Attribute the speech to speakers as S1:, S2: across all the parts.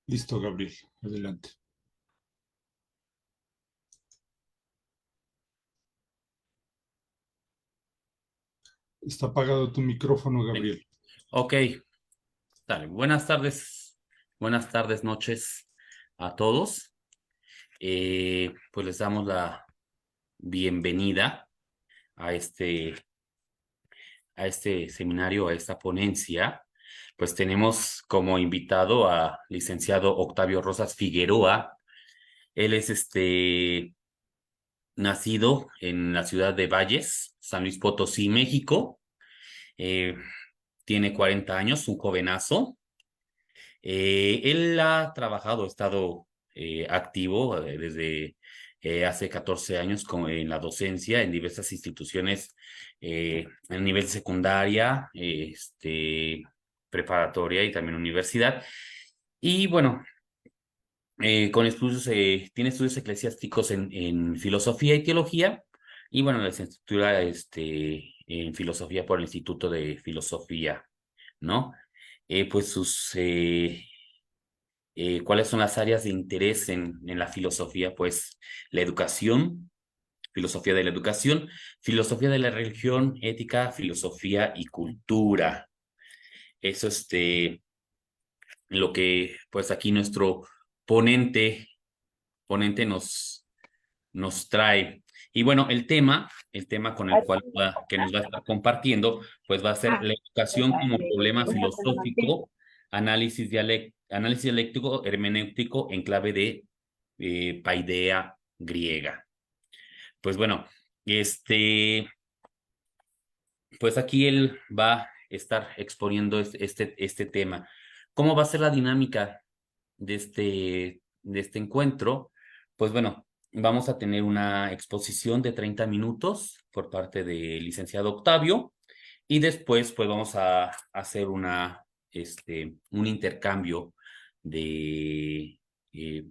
S1: Listo, Gabriel. Adelante. Está apagado tu micrófono,
S2: Bien.
S1: Gabriel.
S2: Ok, dale. Buenas tardes, noches a todos. Pues les damos la bienvenida a este seminario, a esta ponencia. Pues tenemos como invitado a licenciado Octavio Rosas Figueroa. Él es nacido en la ciudad de Valles, San Luis Potosí, México. Eh, Tiene 40 años, un jovenazo. Él ha trabajado, ha estado activo desde hace 14 años en la docencia en diversas instituciones a nivel secundaria, preparatoria y también universidad. Y bueno, tiene estudios eclesiásticos en filosofía y teología. Y bueno, la licenciatura en filosofía por el Instituto de Filosofía, ¿no? Pues ¿cuáles son las áreas de interés en la filosofía? Pues la educación, filosofía de la educación, filosofía de la religión, ética, filosofía y cultura. Eso lo que pues aquí nuestro ponente, ponente nos trae. Y bueno, el tema con el cual que nos va a estar compartiendo, pues va a ser la educación como problema filosófico, análisis dialéctico, hermenéutico en clave de paideia griega. Pues bueno, este, pues aquí él va a estar exponiendo este tema. ¿Cómo va a ser la dinámica de este encuentro? Pues bueno, vamos a tener una exposición de 30 minutos por parte del licenciado Octavio y después pues vamos a hacer un intercambio de, eh,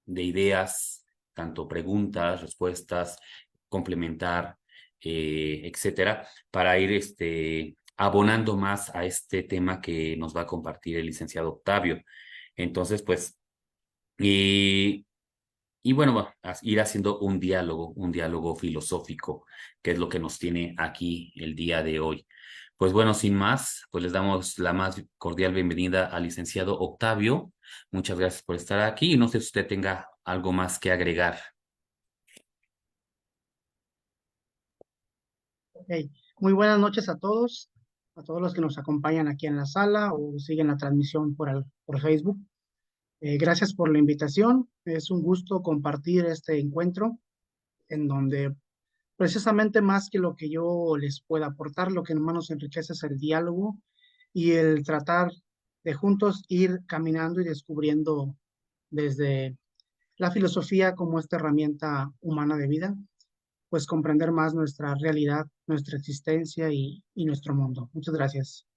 S2: de ideas, tanto preguntas, respuestas, complementar, etcétera, para ir abonando más a este tema que nos va a compartir el licenciado Octavio. Entonces, pues, y bueno, ir haciendo un diálogo filosófico, que es lo que nos tiene aquí el día de hoy. Pues bueno, sin más, pues les damos la más cordial bienvenida al licenciado Octavio. Muchas gracias por estar aquí y no sé si usted tenga algo más que agregar.
S3: Ok. Muy buenas noches a todos los que nos acompañan aquí en la sala o siguen la transmisión por Facebook. Gracias por la invitación. Es un gusto compartir este encuentro en donde precisamente más que lo que yo les pueda aportar, lo que más nos enriquece es el diálogo y el tratar de juntos ir caminando y descubriendo desde la filosofía como esta herramienta humana de vida, pues comprender más nuestra realidad, nuestra existencia y nuestro mundo. Muchas gracias.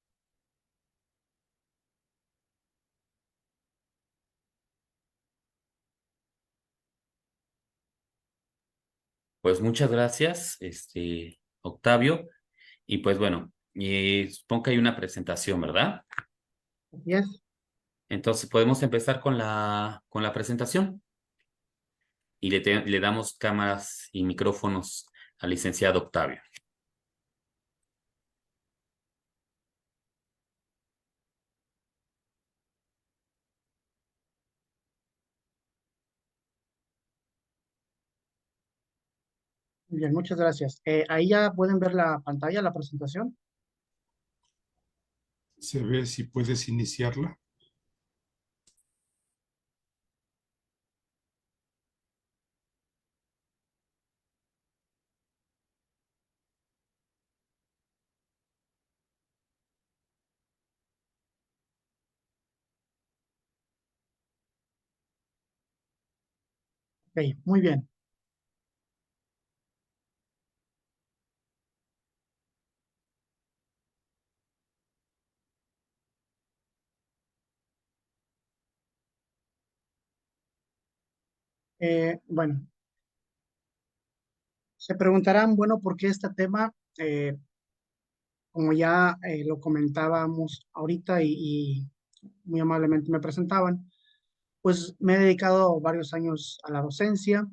S2: Pues muchas gracias, Octavio. Y pues bueno, supongo que hay una presentación, ¿verdad?
S3: Así es.
S2: Entonces podemos empezar con la presentación y le damos cámaras y micrófonos al licenciado Octavio.
S3: Bien, muchas gracias. Ahí ya pueden ver la pantalla, la presentación.
S1: Se ve si puedes iniciarla.
S3: Ok, muy bien. Bueno, se preguntarán, bueno, ¿por qué este tema? Como ya lo comentábamos ahorita y muy amablemente me presentaban, Pues me he dedicado varios años a la docencia,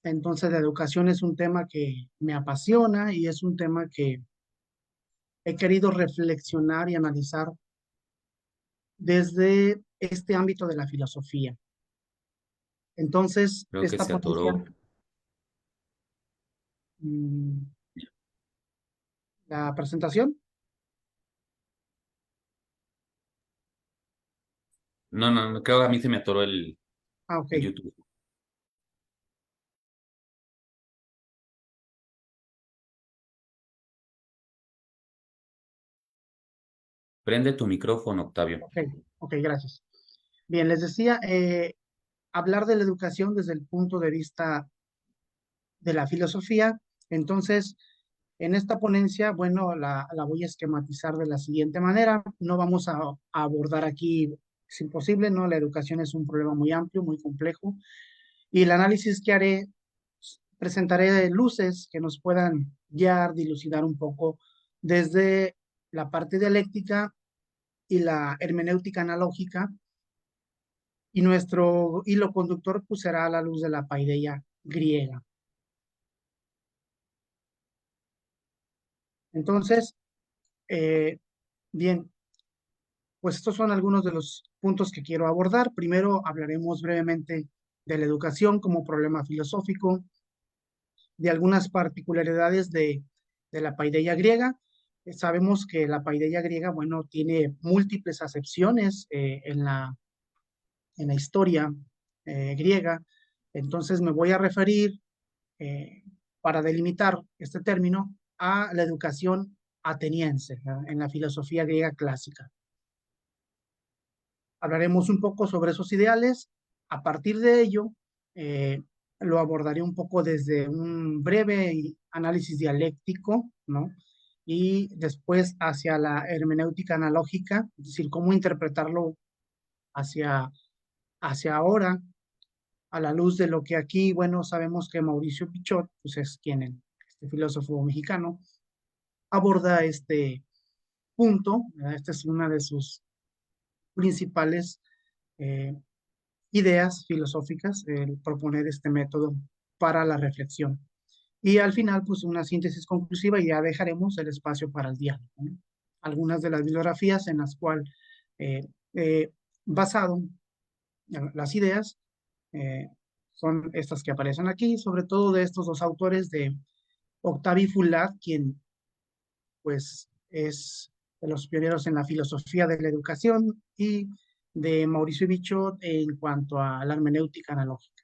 S3: entonces la educación es un tema que me apasiona y es un tema que he querido reflexionar y analizar desde este ámbito de la filosofía. Entonces,
S2: Creo que
S3: esta
S2: se
S3: ponencia,
S2: atoró.
S3: mm, la presentación,
S2: No, no, no, creo que a mí se me atoró
S3: ok,
S2: el YouTube. Prende tu micrófono, Octavio.
S3: ok, ok, gracias. Bien, les decía, hablar de la educación desde el punto de vista de la filosofía. Entonces, en esta ponencia, bueno, la voy a esquematizar de la siguiente manera. No vamos a abordar aquí, es imposible, ¿no? La educación es un problema muy amplio, muy complejo. Y el análisis que haré, presentaré luces que nos puedan guiar, dilucidar un poco desde la parte dialéctica y la hermenéutica analógica. Y nuestro hilo conductor pues será a la luz de la paideia griega. Entonces, eh, bien, pues estos son algunos de los puntos que quiero abordar. Primero hablaremos brevemente de la educación como problema filosófico, de algunas particularidades de la paideia griega. Sabemos que la paideia griega, bueno, tiene múltiples acepciones en la historia griega. Entonces me voy a referir, eh, para delimitar este término, a la educación ateniense, ¿no? En la filosofía griega clásica. Hablaremos un poco sobre esos ideales. A partir de ello, eh, lo abordaré un poco desde un breve análisis dialéctico, ¿no? Y después hacia la hermenéutica analógica, es decir, cómo interpretarlo hacia, hacia ahora, a la luz de lo que aquí, bueno, sabemos que Mauricio Pichot, pues es quien, este filósofo mexicano, aborda este punto, ¿verdad? Esta es una de sus principales eh, ideas filosóficas, el proponer este método para la reflexión. Y al final, pues una síntesis conclusiva y ya dejaremos el espacio para el diálogo, ¿no? Algunas de las bibliografías en las cuales basado en las ideas eh, son estas que aparecen aquí, sobre todo de estos dos autores de Octavio Fulat, quien pues es de los pioneros en la filosofía de la educación, y de Mauricio Bichot en cuanto a la hermenéutica analógica.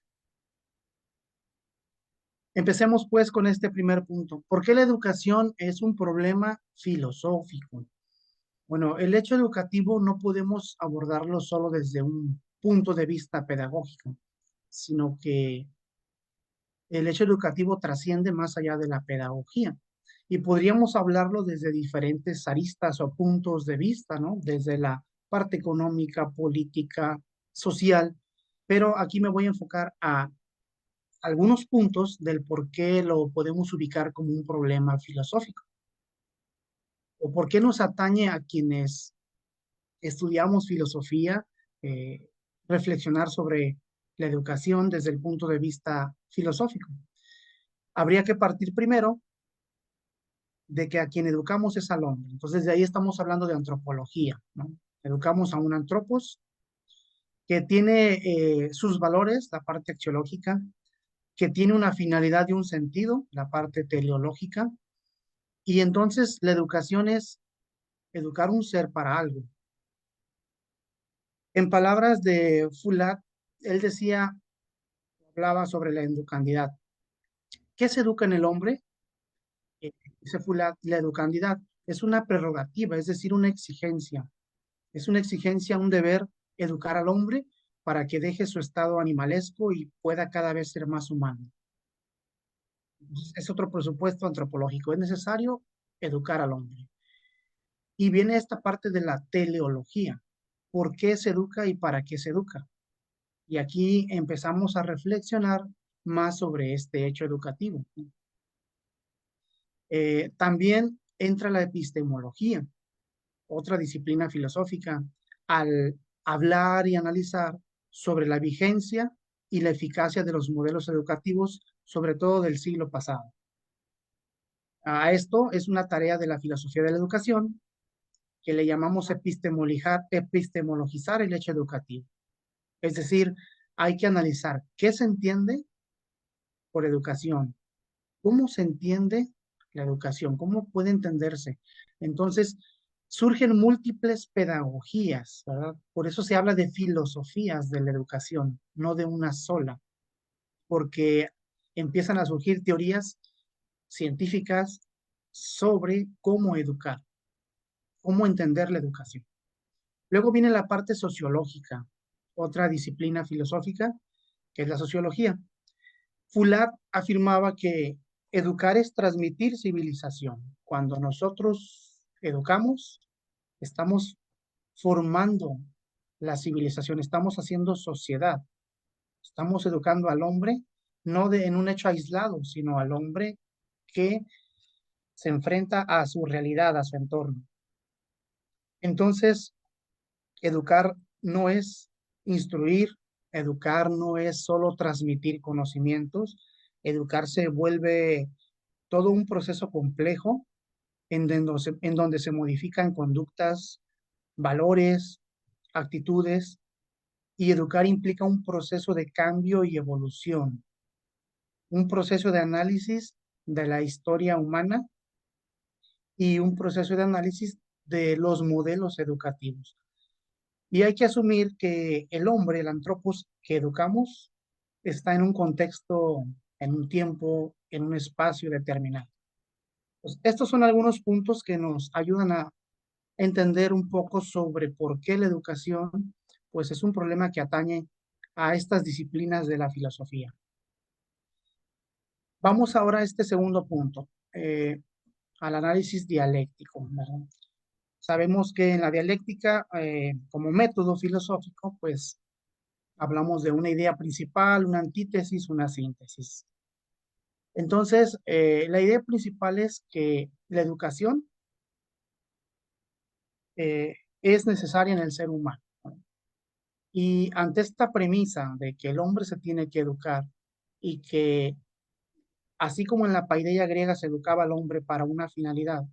S3: Empecemos pues con este primer punto. ¿Por qué la educación es un problema filosófico? Bueno, el hecho educativo no podemos abordarlo solo desde un punto de vista pedagógico, sino que el hecho educativo trasciende más allá de la pedagogía. Y podríamos hablarlo desde diferentes aristas o puntos de vista, ¿no? Desde la parte económica, política, social, pero aquí me voy a enfocar a algunos puntos del por qué lo podemos ubicar como un problema filosófico o por qué nos atañe a quienes estudiamos filosofía, eh, reflexionar sobre la educación desde el punto de vista filosófico. Habría que partir primero de que a quien educamos es al hombre. Entonces, de ahí estamos hablando de antropología, ¿no? Educamos a un antropos que tiene sus valores, la parte axiológica, que tiene una finalidad y un sentido, la parte teleológica, y entonces la educación es educar un ser para algo. En palabras de Fulat, él decía, hablaba sobre la educandidad. ¿Qué se educa en el hombre? Dice Fulat, la educandidad es una prerrogativa, es decir, una exigencia. Es una exigencia, un deber educar al hombre para que deje su estado animalesco y pueda cada vez ser más humano. Es otro presupuesto antropológico. Es necesario educar al hombre. Y viene esta parte de la teleología. ¿Por qué se educa y para qué se educa? Y aquí empezamos a reflexionar más sobre este hecho educativo. También entra la epistemología, otra disciplina filosófica, al hablar y analizar sobre la vigencia y la eficacia de los modelos educativos, sobre todo del siglo pasado. A esto es una tarea de la filosofía de la educación que le llamamos epistemologizar el hecho educativo. Es decir, hay que analizar qué se entiende por educación, cómo se entiende la educación, cómo puede entenderse. Entonces, surgen múltiples pedagogías, ¿verdad? Por eso se habla de filosofías de la educación, no de una sola, porque empiezan a surgir teorías científicas sobre cómo educar, cómo entender la educación. Luego viene la parte sociológica, otra disciplina filosófica, que es la sociología. Fulat afirmaba que educar es transmitir civilización. Cuando nosotros educamos, estamos formando la civilización, estamos haciendo sociedad, estamos educando al hombre, no en un hecho aislado, sino al hombre que se enfrenta a su realidad, a su entorno. Entonces, educar no es instruir, educar no es solo transmitir conocimientos, educar se vuelve todo un proceso complejo en donde se modifican conductas, valores, actitudes, y educar implica un proceso de cambio y evolución, un proceso de análisis de la historia humana y un proceso de análisis de los modelos educativos. Y hay que asumir que el hombre, el antropos que educamos, está en un contexto, en un tiempo, en un espacio determinado. Pues estos son algunos puntos que nos ayudan a entender un poco sobre por qué la educación, pues es un problema que atañe a estas disciplinas de la filosofía. Vamos ahora a este segundo punto, al análisis dialéctico, ¿verdad? Sabemos que en la dialéctica, como método filosófico, pues hablamos de una idea principal, una antítesis, una síntesis. Entonces, la idea principal es que la educación es necesaria en el ser humano. Y ante esta premisa de que el hombre se tiene que educar y que así como en la paideia griega se educaba al hombre para una finalidad,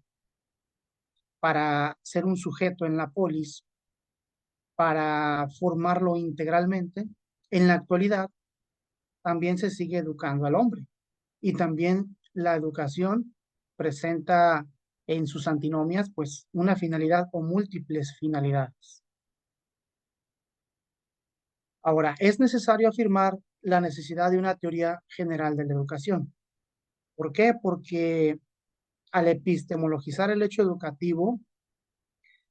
S3: para ser un sujeto en la polis, para formarlo integralmente, en la actualidad también se sigue educando al hombre. Y también la educación presenta en sus antinomias pues una finalidad o múltiples finalidades. Ahora, es necesario afirmar la necesidad de una teoría general de la educación. ¿Por qué? Porque al epistemologizar el hecho educativo,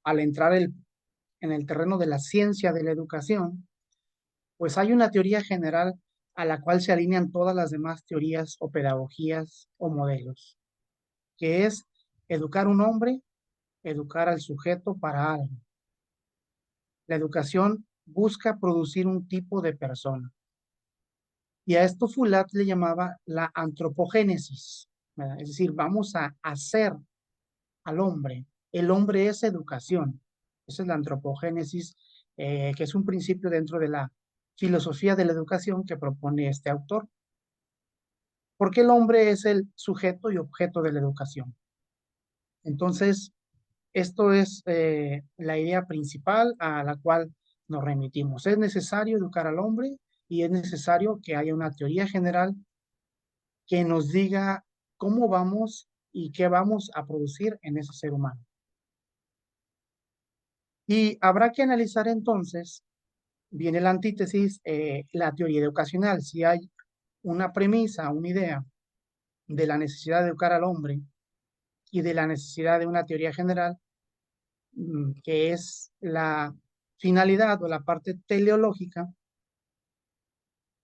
S3: al entrar en el terreno de la ciencia de la educación, pues hay una teoría general a la cual se alinean todas las demás teorías o pedagogías o modelos, que es educar a un hombre, educar al sujeto para algo. La educación busca producir un tipo de persona. Y a esto Fulat le llamaba la antropogénesis, ¿verdad? Es decir, vamos a hacer al hombre. El hombre es educación. Esa es la antropogénesis, que es un principio dentro de la filosofía de la educación que propone este autor. Porque el hombre es el sujeto y objeto de la educación. Entonces, esto es la idea principal a la cual nos remitimos. Es necesario educar al hombre y es necesario que haya una teoría general que nos diga cómo vamos y qué vamos a producir en ese ser humano. Y habrá que analizar entonces, viene la antítesis, la teoría educacional. Si hay una premisa, una idea de la necesidad de educar al hombre y de la necesidad de una teoría general, que es la finalidad o la parte teleológica,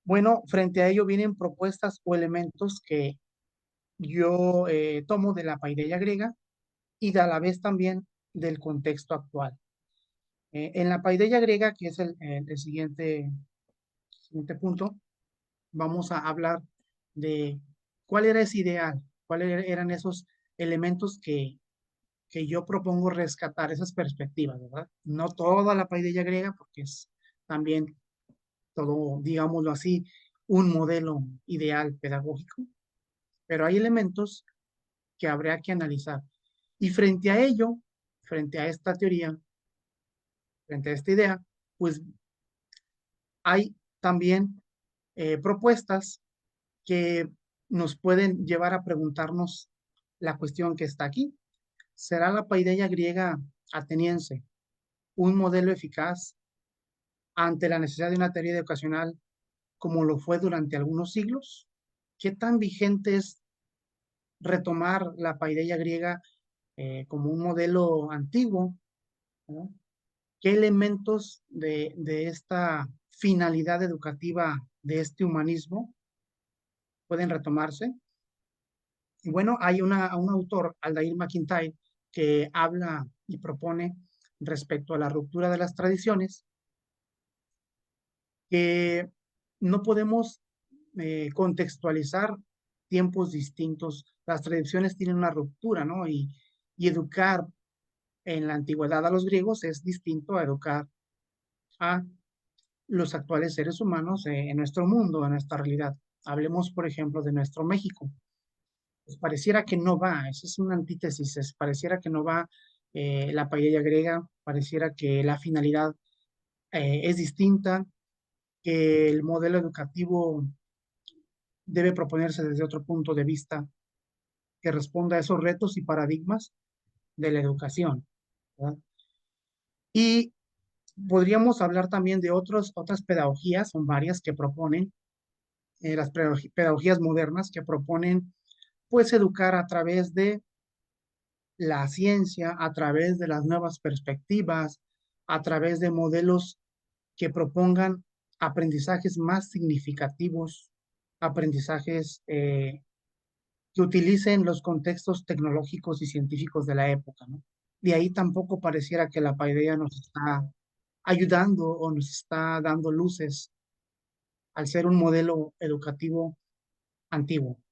S3: bueno, frente a ello vienen propuestas o elementos que yo tomo de la paideia griega y a la vez también del contexto actual. En la paideia griega, que es el siguiente punto, vamos a hablar de cuál era ese ideal, cuáles eran esos elementos que yo propongo rescatar, esas perspectivas, ¿verdad? No toda la paideia griega, porque es también todo, digámoslo así, un modelo ideal pedagógico, pero hay elementos que habría que analizar. Y frente a ello, frente a esta teoría, frente a esta idea, pues hay también propuestas que nos pueden llevar a preguntarnos la cuestión que está aquí. ¿Será la paideia griega ateniense un modelo eficaz ante la necesidad de una teoría educacional como lo fue durante algunos siglos? ¿Qué tan vigente es retomar la paideia griega como un modelo antiguo? ¿No? ¿Qué elementos de esta finalidad educativa de este humanismo pueden retomarse? Y bueno, hay un autor, Aldair McIntyre, que habla y propone respecto a la ruptura de las tradiciones, que no podemos contextualizar tiempos distintos. Las tradiciones tienen una ruptura, ¿no? Y educar en la antigüedad a los griegos es distinto a educar a los actuales seres humanos en nuestro mundo, en nuestra realidad. Hablemos, por ejemplo, de nuestro México. Pues pareciera que no va, esa es una antítesis, pareciera que no va la paella griega, pareciera que la finalidad es distinta, que el modelo educativo debe proponerse desde otro punto de vista que responda a esos retos y paradigmas de la educación, ¿verdad? Y podríamos hablar también de otras pedagogías, son varias que proponen, las pedagogías modernas que proponen, pues, educar a través de la ciencia, a través de las nuevas perspectivas, a través de modelos que propongan aprendizajes más significativos, aprendizajes que utilicen los contextos tecnológicos y científicos de la época, ¿no? De ahí tampoco pareciera que la paideia nos está ayudando o nos está dando luces al ser un modelo educativo antiguo.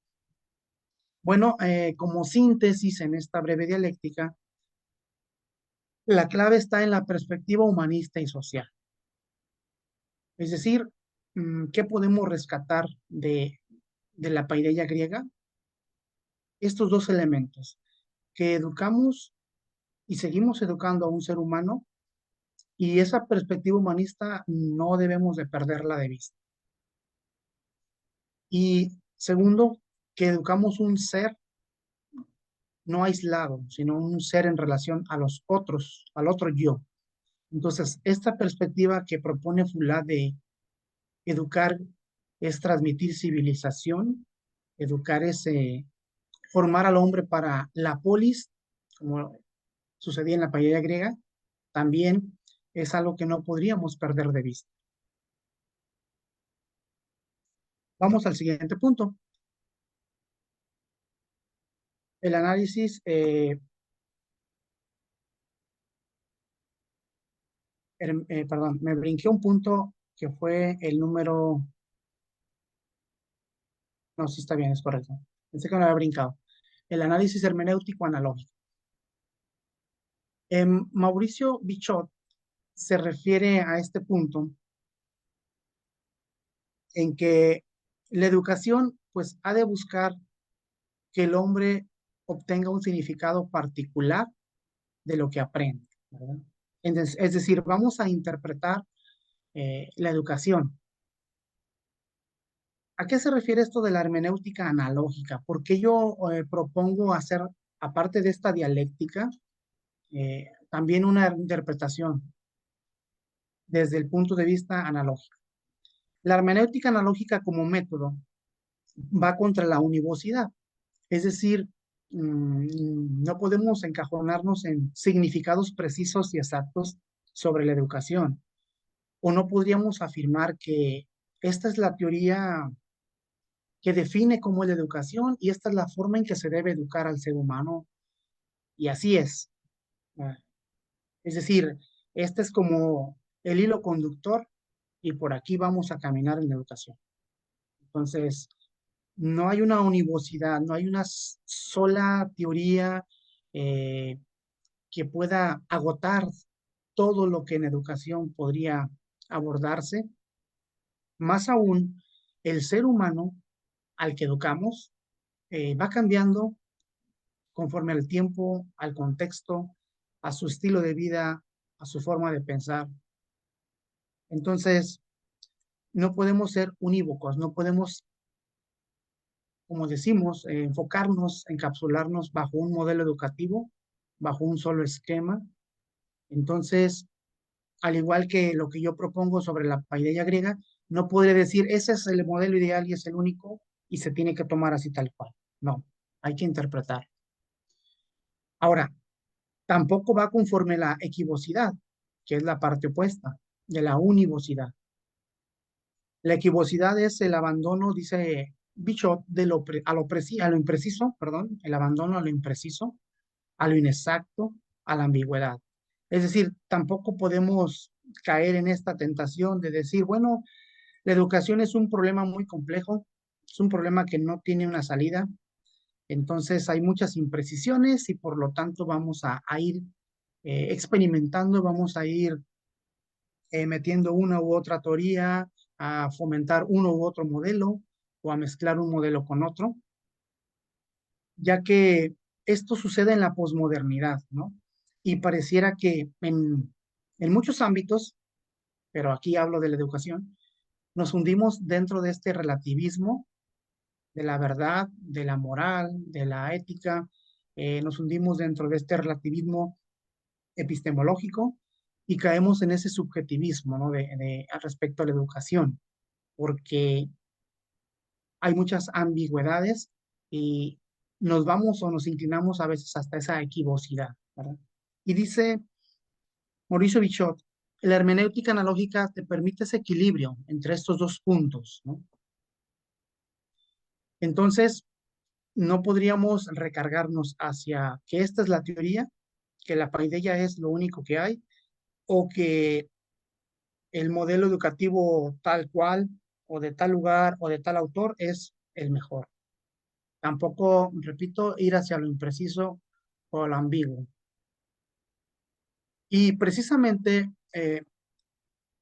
S3: Bueno, como síntesis en esta breve dialéctica, la clave está en la perspectiva humanista y social. Es decir, ¿qué podemos rescatar de la paideia griega? Estos dos elementos, que educamos y seguimos educando a un ser humano, y esa perspectiva humanista no debemos de perderla de vista. Y segundo, que educamos un ser no aislado, sino un ser en relación a los otros, al otro yo. Entonces, esta perspectiva que propone Fulá de educar es transmitir civilización, educar es formar al hombre para la polis, como sucedía en la paella griega, también es algo que no podríamos perder de vista. Vamos al siguiente punto. El análisis, perdón, me brinqué un punto que fue el número, no, sí está bien, es correcto. Pensé que me había brincado. El análisis hermenéutico analógico. Mauricio Bichot se refiere a este punto en que la educación pues ha de buscar que el hombre obtenga un significado particular de lo que aprende, ¿verdad? Es decir, vamos a interpretar la educación. ¿A qué se refiere esto de la hermenéutica analógica? Porque yo propongo hacer, aparte de esta dialéctica, también una interpretación desde el punto de vista analógico. La hermenéutica analógica como método va contra la univocidad, es decir, no podemos encajonarnos en significados precisos y exactos sobre la educación, o no podríamos afirmar que esta es la teoría que define cómo es la educación y esta es la forma en que se debe educar al ser humano, y así es. Ah, Es decir, este es como el hilo conductor y por aquí vamos a caminar en la educación. Entonces, no hay una univocidad, no hay una sola teoría eh, que pueda agotar todo lo que en educación podría abordarse, Más aún, el ser humano al que educamos va cambiando conforme al tiempo, al contexto, a su estilo de vida, a su forma de pensar. Entonces, no podemos ser unívocos, no podemos, como decimos, enfocarnos, encapsularnos bajo un modelo educativo, bajo un solo esquema. Entonces, al igual que lo que yo propongo sobre la paideia griega, no podré decir, ese es el modelo ideal y es el único y se tiene que tomar así tal cual. No, hay que interpretar. Ahora, tampoco va conforme la equivocidad, que es la parte opuesta de la univocidad. La equivocidad es el abandono, dice Bishop, a lo impreciso, perdón, el abandono a lo impreciso, a lo inexacto, a la ambigüedad. Es decir, tampoco podemos caer en esta tentación de decir, bueno, la educación es un problema muy complejo, es un problema que no tiene una salida, entonces hay muchas imprecisiones y por lo tanto vamos a ir experimentando, vamos a ir metiendo una u otra teoría, a fomentar uno u otro modelo o a mezclar un modelo con otro, ya que esto sucede en la posmodernidad, ¿no? Y pareciera que en muchos ámbitos, pero aquí hablo de la educación, nos hundimos dentro de este relativismo de la verdad, de la moral, de la ética, nos hundimos dentro de este relativismo epistemológico y caemos en ese subjetivismo, ¿no? Respecto a la educación, porque hay muchas ambigüedades y nos vamos o nos inclinamos a veces hasta esa equivocidad, ¿verdad? Y dice Mauricio Bichot, la hermenéutica analógica te permite ese equilibrio entre estos dos puntos, ¿no? Entonces, no podríamos recargarnos hacia que esta es la teoría, que la paideia es lo único que hay, o que el modelo educativo tal cual, o de tal lugar, o de tal autor es el mejor. Tampoco, repito, ir hacia lo impreciso o lo ambiguo. Y precisamente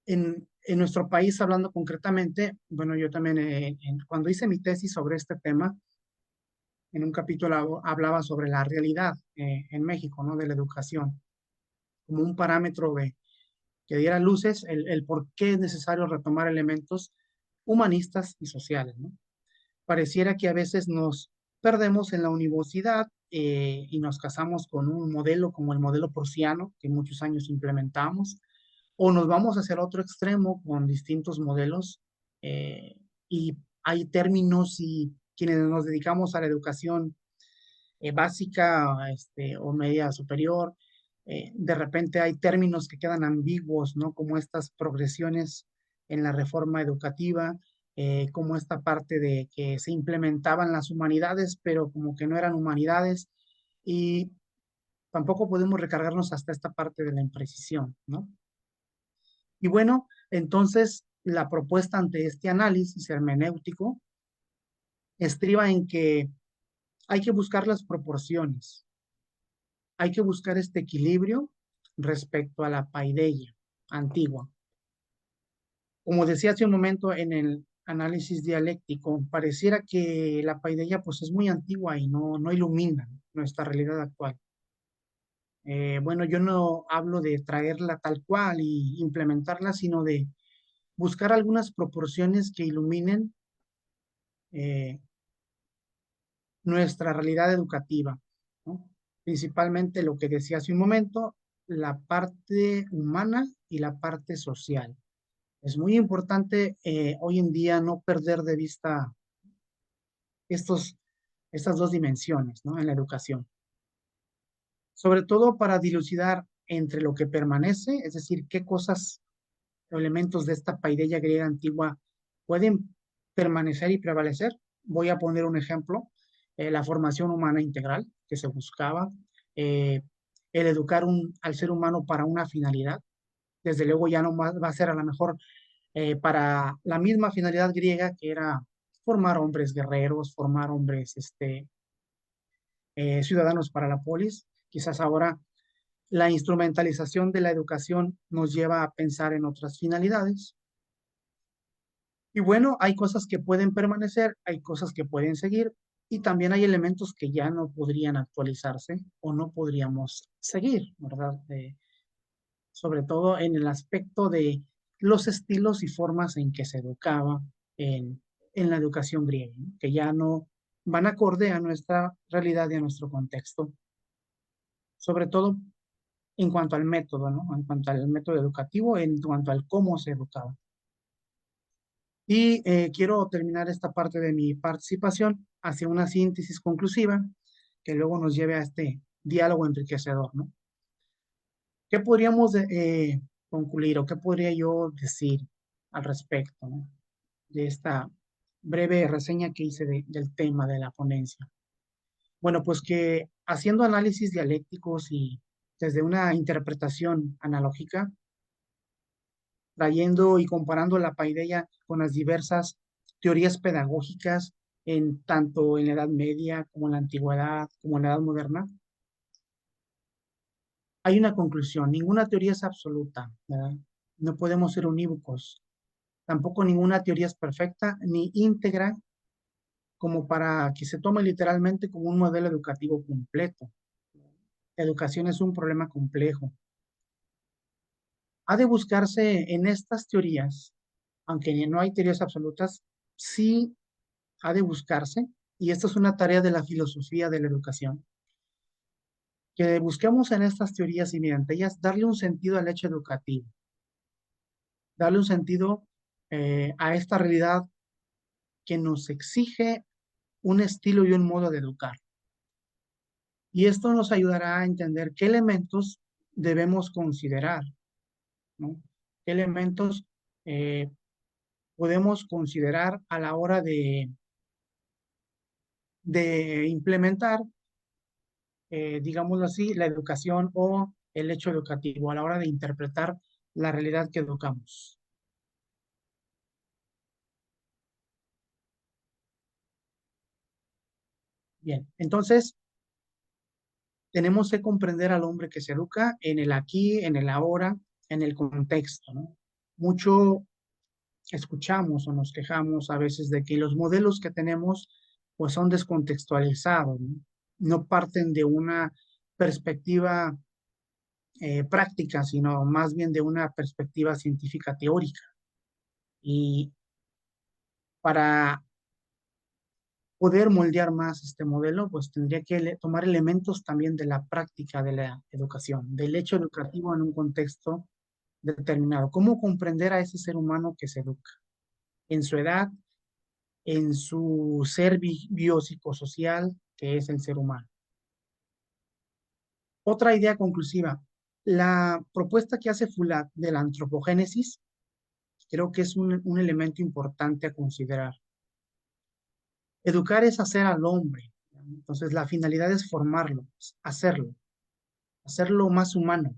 S3: en nuestro país, hablando concretamente, bueno, yo también cuando hice mi tesis sobre este tema, en un capítulo hablaba sobre la realidad en México, ¿no? De la educación, como un parámetro que diera luces el por qué es necesario retomar elementos humanistas y sociales, ¿no? Pareciera que a veces nos perdemos en la univocidad y nos casamos con un modelo como el modelo prusiano que muchos años implementamos, o nos vamos hacia el otro extremo con distintos modelos y hay términos y quienes nos dedicamos a la educación básica o media superior, de repente hay términos que quedan ambiguos, ¿no? Como estas progresiones en la reforma educativa, como esta parte de que se implementaban las humanidades, pero como que no eran humanidades, y tampoco podemos recargarnos hasta esta parte de la imprecisión, ¿no? Y bueno, entonces la propuesta ante este análisis hermenéutico estriba en que hay que buscar las proporciones, hay que buscar este equilibrio respecto a la paideia antigua. Como decía hace un momento en el análisis dialéctico, pareciera que la paideia pues es muy antigua y no ilumina nuestra realidad actual. Bueno, yo no hablo de traerla tal cual y implementarla, sino de buscar algunas proporciones que iluminen eh, nuestra realidad educativa, ¿no? Principalmente lo que decía hace un momento, la parte humana y la parte social. Es muy importante hoy en día no perder de vista estos, estas dos dimensiones, ¿no? En la educación. Sobre todo para dilucidar entre lo que permanece, es decir, qué cosas o elementos de esta paideia griega antigua pueden permanecer y prevalecer. Voy a poner un ejemplo, la formación humana integral que se buscaba, el educar al ser humano para una finalidad. Desde luego ya no va a ser a lo mejor para la misma finalidad griega que era formar hombres guerreros, formar hombres ciudadanos para la polis. Quizás ahora la instrumentalización de la educación nos lleva a pensar en otras finalidades. Y bueno, hay cosas que pueden permanecer, hay cosas que pueden seguir y también hay elementos que ya no podrían actualizarse o no podríamos seguir, ¿verdad? Sobre todo en el aspecto de los estilos y formas en que se educaba en la educación griega, ¿no? Que ya no van acorde a nuestra realidad y a nuestro contexto, sobre todo en cuanto al método, ¿no? En cuanto al método educativo, en cuanto al cómo se educaba. Y quiero terminar esta parte de mi participación hacia una síntesis conclusiva que luego nos lleve a este diálogo enriquecedor, ¿no? ¿Qué podríamos concluir o qué podría yo decir al respecto, ¿no? De esta breve reseña que hice del tema de la ponencia? Bueno, pues que haciendo análisis dialécticos y desde una interpretación analógica, trayendo y comparando la paideia con las diversas teorías pedagógicas en tanto en la Edad Media como en la Antigüedad, como en la Edad Moderna, hay una conclusión. Ninguna teoría es absoluta, ¿verdad? No podemos ser unívocos. Tampoco ninguna teoría es perfecta ni íntegra como para que se tome literalmente como un modelo educativo completo. La educación es un problema complejo. Ha de buscarse en estas teorías, aunque no hay teorías absolutas, sí ha de buscarse, y esto es una tarea de la filosofía de la educación, que busquemos en estas teorías y mediante ellas darle un sentido al hecho educativo, darle un sentido a esta realidad que nos exige un estilo y un modo de educar. Y esto nos ayudará a entender qué elementos debemos considerar, ¿no? ¿Qué elementos eh, podemos considerar a la hora de implementar, digámoslo así, la educación o el hecho educativo, a la hora de interpretar la realidad que educamos? Bien, entonces tenemos que comprender al hombre que se educa en el aquí, en el ahora, en el contexto, ¿no? Mucho escuchamos o nos quejamos a veces de que los modelos que tenemos pues son descontextualizados, ¿no? No parten de una perspectiva práctica, sino más bien de una perspectiva científica teórica. Y para poder moldear más este modelo, pues tendría que tomar elementos también de la práctica de la educación, del hecho educativo en un contexto determinado. ¿Cómo comprender a ese ser humano que se educa? En su edad, en su ser biopsicosocial, que es el ser humano. Otra idea conclusiva, la propuesta que hace Fulat de la antropogénesis, creo que es un elemento importante a considerar. Educar es hacer al hombre, entonces la finalidad es formarlo, hacerlo más humano,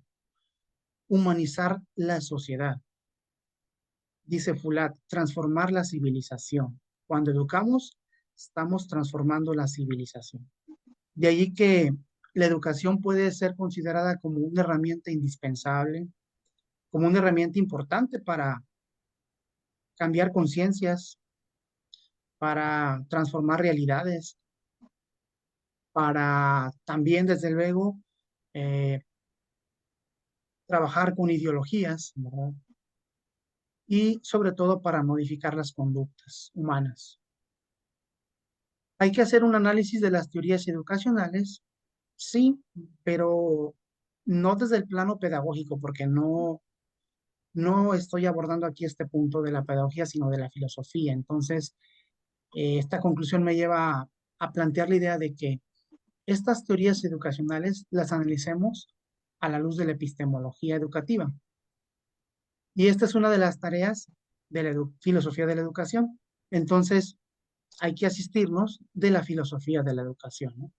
S3: humanizar la sociedad. Dice Fulat, transformar la civilización. Cuando educamos, estamos transformando la civilización. De ahí que la educación puede ser considerada como una herramienta indispensable, como una herramienta importante para cambiar conciencias, para transformar realidades, para también, desde luego, eh, trabajar con ideologías, ¿verdad? Y sobre todo para modificar las conductas humanas. Hay que hacer un análisis de las teorías educacionales, sí, pero no desde el plano pedagógico, porque no estoy abordando aquí este punto de la pedagogía, sino de la filosofía. Entonces, esta conclusión me lleva a plantear la idea de que estas teorías educacionales las analicemos a la luz de la epistemología educativa. Y esta es una de las tareas de la filosofía de la educación. Entonces, hay que asistirnos de la filosofía de la educación, ¿no?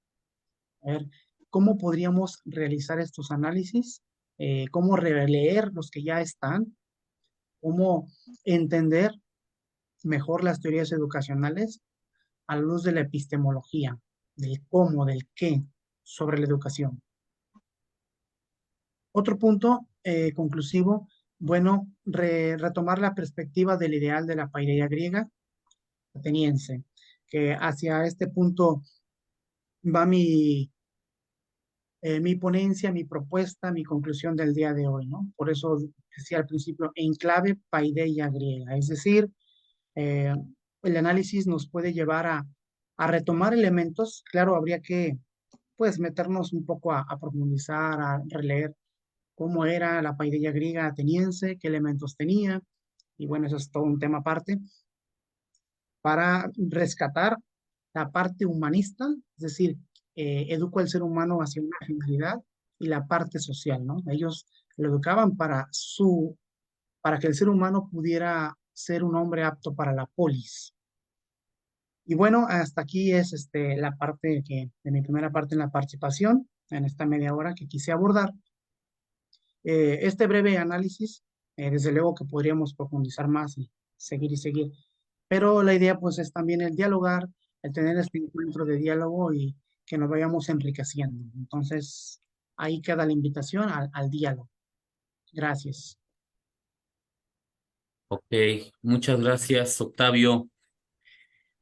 S3: A ver, ¿cómo podríamos realizar estos análisis? ¿Cómo releer los que ya están? ¿Cómo entender mejor las teorías educacionales a la luz de la epistemología, del cómo, del qué sobre la educación? Otro punto conclusivo Bueno, retomar la perspectiva del ideal de la paideia griega ateniense, que hacia este punto va mi ponencia, mi propuesta, mi conclusión del día de hoy, ¿no? Por eso decía al principio, en clave paideia griega, es decir, eh, el análisis nos puede llevar a retomar elementos, claro, habría que, pues, meternos un poco a profundizar, a releer cómo era la paideia griega ateniense, qué elementos tenía, y bueno, eso es todo un tema aparte, para rescatar la parte humanista, es decir, educo al ser humano hacia una finalidad y la parte social, ¿no? Ellos lo educaban para que el ser humano pudiera ser un hombre apto para la polis. Y bueno, hasta aquí es la parte de mi primera parte en la participación, en esta media hora que quise abordar. Este breve análisis, desde luego que podríamos profundizar más y seguir, pero la idea pues es también el dialogar, el tener este encuentro de diálogo y que nos vayamos enriqueciendo. Entonces, ahí queda la invitación al diálogo. Gracias.
S2: Ok, muchas gracias, Octavio.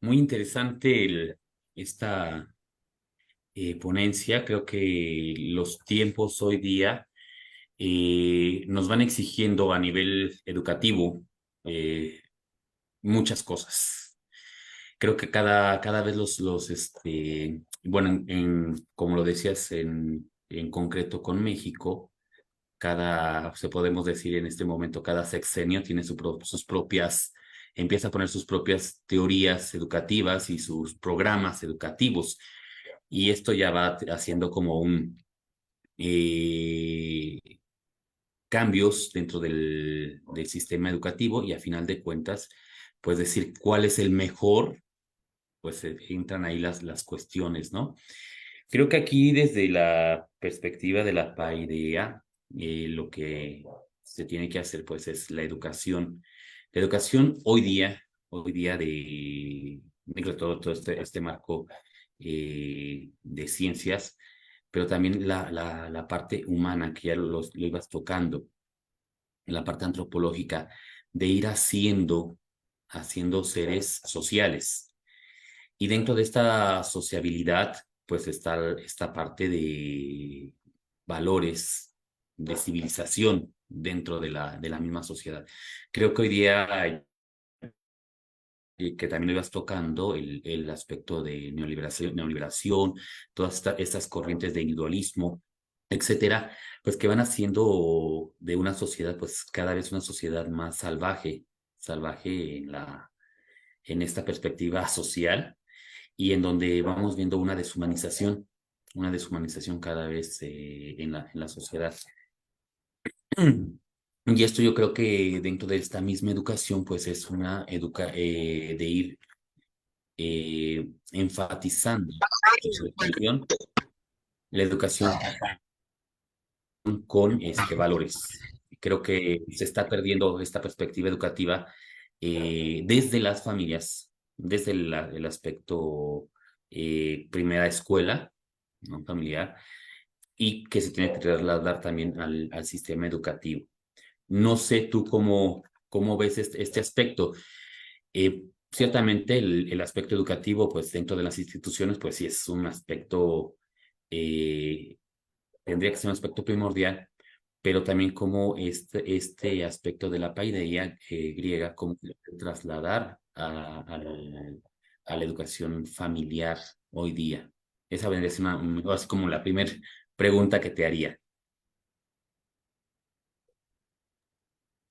S2: Muy interesante esta ponencia. Creo que los tiempos hoy día nos van exigiendo a nivel educativo eh, muchas cosas. Creo que cada vez bueno, como lo decías en concreto con México, se podemos decir en este momento, cada sexenio tiene sus propias, empieza a poner sus propias teorías educativas y sus programas educativos. Y esto ya va haciendo como eh, cambios dentro del sistema educativo y a final de cuentas, pues decir cuál es el mejor, pues entran ahí las cuestiones, ¿no? Creo que aquí desde la perspectiva de la paideia, lo que se tiene que hacer pues es la educación. La educación hoy día de todo este marco de ciencias, pero también la parte humana que ya lo ibas tocando, la parte antropológica, de ir haciendo seres sociales. Y dentro de esta sociabilidad, pues está esta parte de valores, de civilización dentro de la misma sociedad. Creo que hoy día, que también lo ibas tocando, el aspecto de neoliberación, todas estas corrientes de individualismo, etcétera, pues que van haciendo de una sociedad, pues cada vez una sociedad más salvaje en esta perspectiva social y en donde vamos viendo una deshumanización cada vez en la sociedad. Y esto yo creo que dentro de esta misma educación, pues es de ir enfatizando la educación con valores. Creo que se está perdiendo esta perspectiva educativa desde las familias, desde el aspecto primera escuela, ¿no? Familiar, y que se tiene que trasladar también al sistema educativo. No sé tú cómo ves este aspecto. Ciertamente el aspecto educativo, pues dentro de las instituciones, pues sí es un aspecto, eh, tendría que ser un aspecto primordial, pero también como este aspecto de la paideia griega, cómo se puede trasladar a la educación familiar hoy día. Esa vendría a ser así como la primera pregunta que te haría.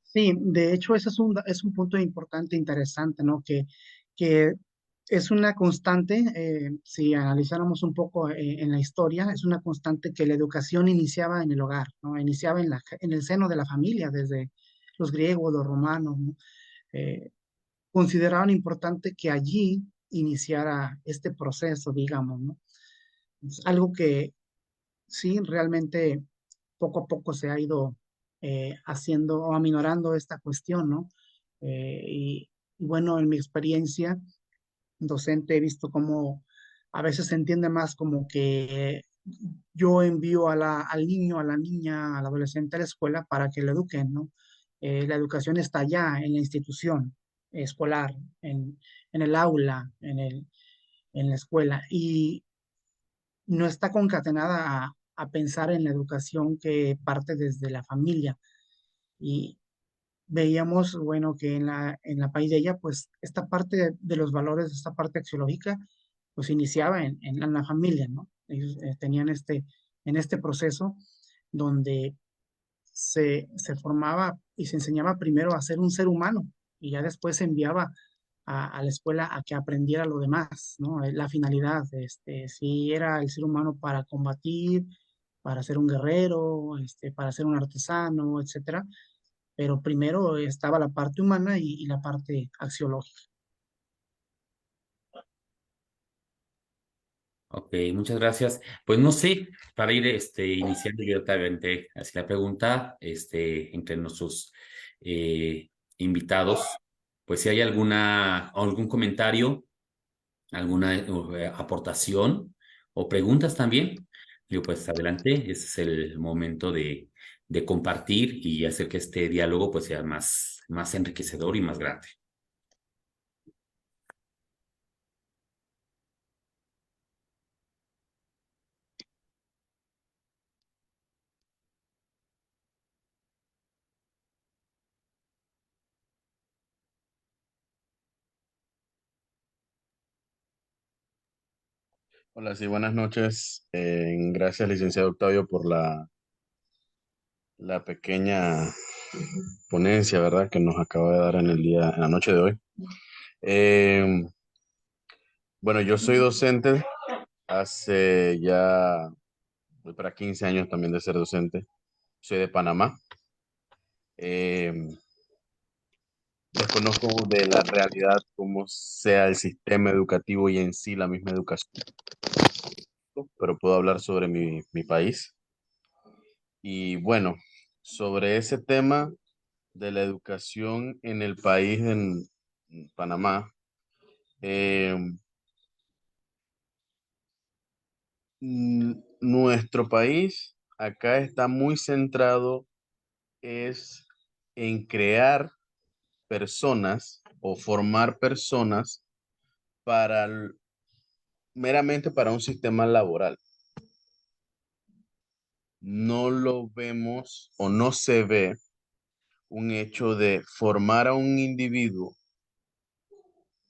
S3: Sí, de hecho, ese es un punto importante, interesante, ¿no? Que es una constante, si analizáramos un poco en la historia, es una constante que la educación iniciaba en el hogar, ¿no? Iniciaba en el seno de la familia, desde los griegos, los romanos, ¿no? Eh, Consideraban importante que allí iniciara este proceso, digamos, ¿no? Es algo que sí, realmente poco a poco se ha ido haciendo o aminorando esta cuestión, ¿no? Y bueno, en mi experiencia docente he visto cómo a veces se entiende más como que yo envío al niño, a la niña, al adolescente a la escuela para que lo eduquen, ¿no? La educación está ya en la institución escolar, en el aula, en la escuela, y no está concatenada a pensar en la educación que parte desde la familia. Y veíamos, bueno, que en la país de ella, pues esta parte de los valores, esta parte axiológica, pues iniciaba en la familia, ¿no? Ellos tenían en este proceso donde se formaba y se enseñaba primero a ser un ser humano y ya después se enviaba a la escuela a que aprendiera lo demás, ¿no? La finalidad, si era el ser humano para combatir, para ser un guerrero, para ser un artesano, etcétera, pero primero estaba la parte humana y la parte axiológica.
S2: Ok, muchas gracias. Pues no sé, para ir iniciando directamente hacia la pregunta, entre nuestros invitados, pues si hay algún comentario, alguna aportación o preguntas también, digo, pues adelante, ese es el momento de compartir y hacer que este diálogo pues sea más enriquecedor y más grande.
S4: Hola, sí, buenas noches. Gracias, licenciado Octavio, por la pequeña ponencia, ¿verdad?, que nos acaba de dar en la noche de hoy. Eh, bueno, yo soy docente hace ya, voy para 15 años también de ser docente. Soy de Panamá. Eh, Desconozco de la realidad cómo sea el sistema educativo y en sí la misma educación, pero puedo hablar sobre mi país. Y bueno, sobre ese tema de la educación en el país, en Panamá, eh, nuestro país acá está muy centrado es en crear personas o formar personas para meramente para un sistema laboral. No lo vemos o no se ve un hecho de formar a un individuo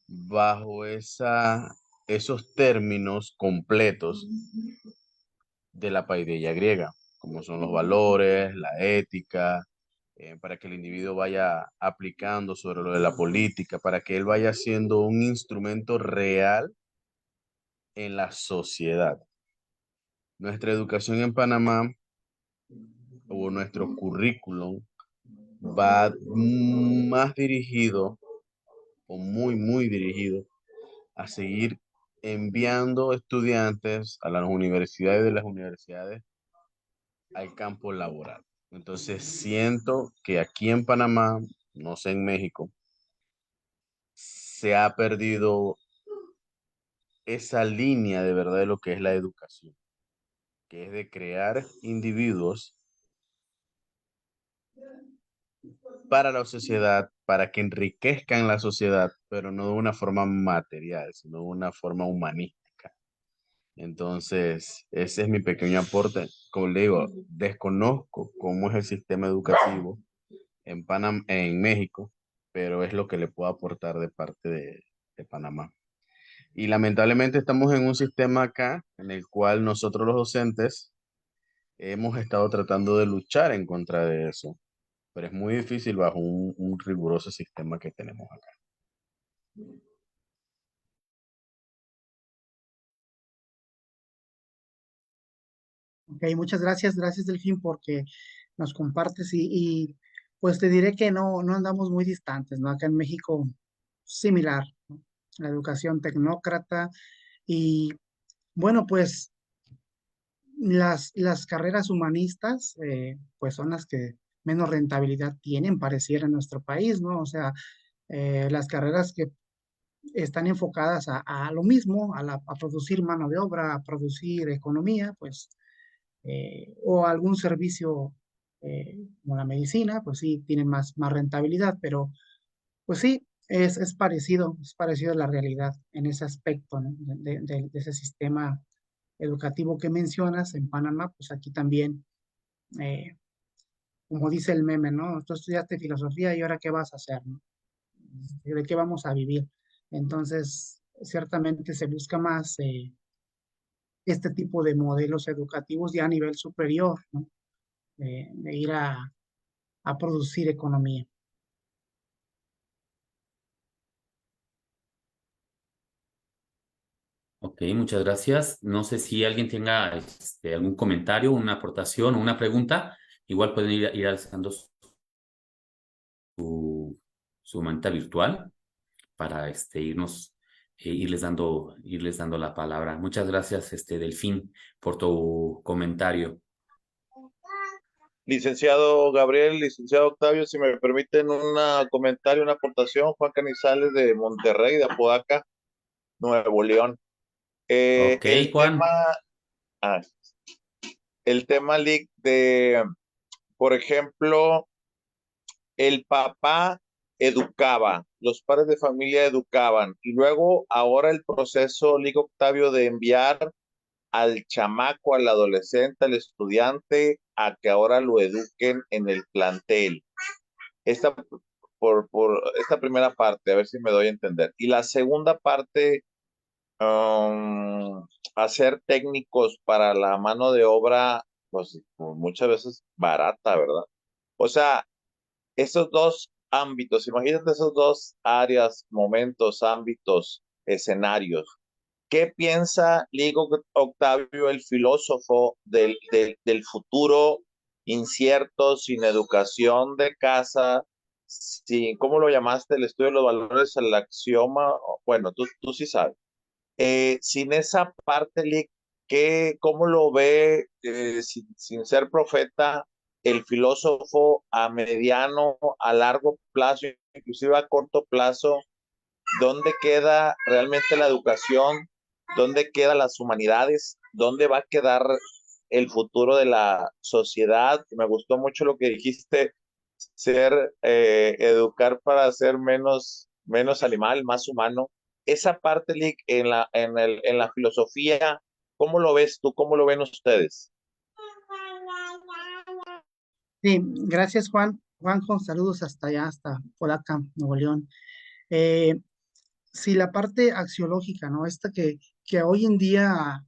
S4: bajo esos términos completos de la paideia griega, como son los valores, la ética, para que el individuo vaya aplicando sobre lo de la política, para que él vaya siendo un instrumento real en la sociedad. Nuestra educación en Panamá o nuestro currículum va más dirigido o muy dirigido a seguir enviando estudiantes a las universidades, de las universidades al campo laboral. Entonces siento que aquí en Panamá, no sé en México, se ha perdido esa línea de verdad de lo que es la educación, que es de crear individuos para la sociedad, para que enriquezcan la sociedad, pero no de una forma material, sino de una forma humanística. Entonces, ese es mi pequeño aporte. Como le digo, desconozco cómo es el sistema educativo en en México, pero es lo que le puedo aportar de parte de Panamá. Y lamentablemente estamos en un sistema acá en el cual nosotros los docentes hemos estado tratando de luchar en contra de eso, pero es muy difícil bajo un riguroso sistema que tenemos acá.
S3: Ok, muchas gracias, gracias Delfín, porque nos compartes pues te diré que no andamos muy distantes, ¿no? Acá en México, similar, ¿no? La educación tecnócrata y bueno, pues las carreras humanistas, pues son las que menos rentabilidad tienen, pareciera en nuestro país, ¿no? O sea, las carreras que están enfocadas a lo mismo, a producir mano de obra, a producir economía, pues, o algún servicio como la medicina, pues sí, tienen más rentabilidad, pero pues sí, es parecido a la realidad en ese aspecto, ¿no? De ese sistema educativo que mencionas en Panamá, pues aquí también, eh, como dice el meme, ¿no? Tú estudiaste filosofía y ahora qué vas a hacer, ¿no? ¿De qué vamos a vivir? Entonces, ciertamente se busca más este tipo de modelos educativos ya a nivel superior, ¿no? De ir a producir economía.
S2: Ok, muchas gracias. No sé si alguien tenga algún comentario, una aportación o una pregunta. Igual pueden ir alzando su manta virtual para irles dando la palabra. Muchas gracias, Delfín, por tu comentario.
S5: Licenciado Gabriel, licenciado Octavio, si me permiten un comentario, una aportación, Juan Canizales de Monterrey, de Apodaca, Nuevo León.
S2: Ok,
S5: El tema,
S2: Juan.
S5: ah, el tema, Lick, de, por ejemplo, el papá educaba, los padres de familia educaban, y luego ahora el proceso, Lick Octavio, de enviar al chamaco, al adolescente, al estudiante, a que ahora lo eduquen en el plantel. Esta, por esta primera parte, a ver si me doy a entender. Y la segunda parte, hacer técnicos para la mano de obra, pues muchas veces barata, ¿verdad? O sea, esos dos ámbitos, imagínate esos dos áreas, momentos, ámbitos, escenarios. ¿Qué piensa Ligo Octavio, el filósofo del futuro incierto, sin educación de casa, sin, ¿cómo lo llamaste? El estudio de los valores, el axioma, bueno, tú sí sabes. Sin esa parte, Lick, ¿cómo lo ve, sin ser profeta, el filósofo a mediano, a largo plazo, inclusive a corto plazo? ¿Dónde queda realmente la educación? ¿Dónde quedan las humanidades? ¿Dónde va a quedar el futuro de la sociedad? Me gustó mucho lo que dijiste, educar para ser menos animal, más humano. Esa parte, Lick, en la filosofía, ¿cómo lo ves tú? ¿Cómo lo ven ustedes?
S3: Sí, gracias Juan. Juanjo, saludos hasta allá, hasta Podaca, Nuevo León. Eh, sí, la parte axiológica, ¿no? Esta que hoy en día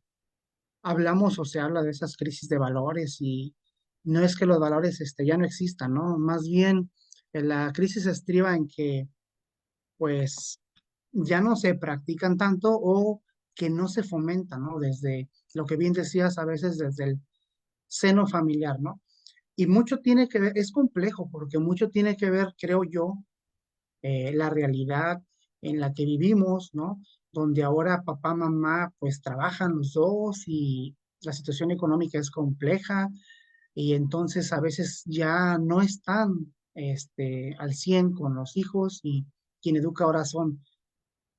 S3: hablamos o se habla de esas crisis de valores y no es que los valores ya no existan, ¿no? Más bien la crisis estriba en que pues ya no se practican tanto o que no se fomentan, ¿no? Desde lo que bien decías, a veces desde el seno familiar, ¿no? Y mucho tiene que ver, es complejo porque mucho tiene que ver, creo yo, la realidad en la que vivimos, ¿no? Donde ahora papá, mamá, pues trabajan los dos y la situación económica es compleja y entonces a veces ya no están al 100 con los hijos y quien educa ahora son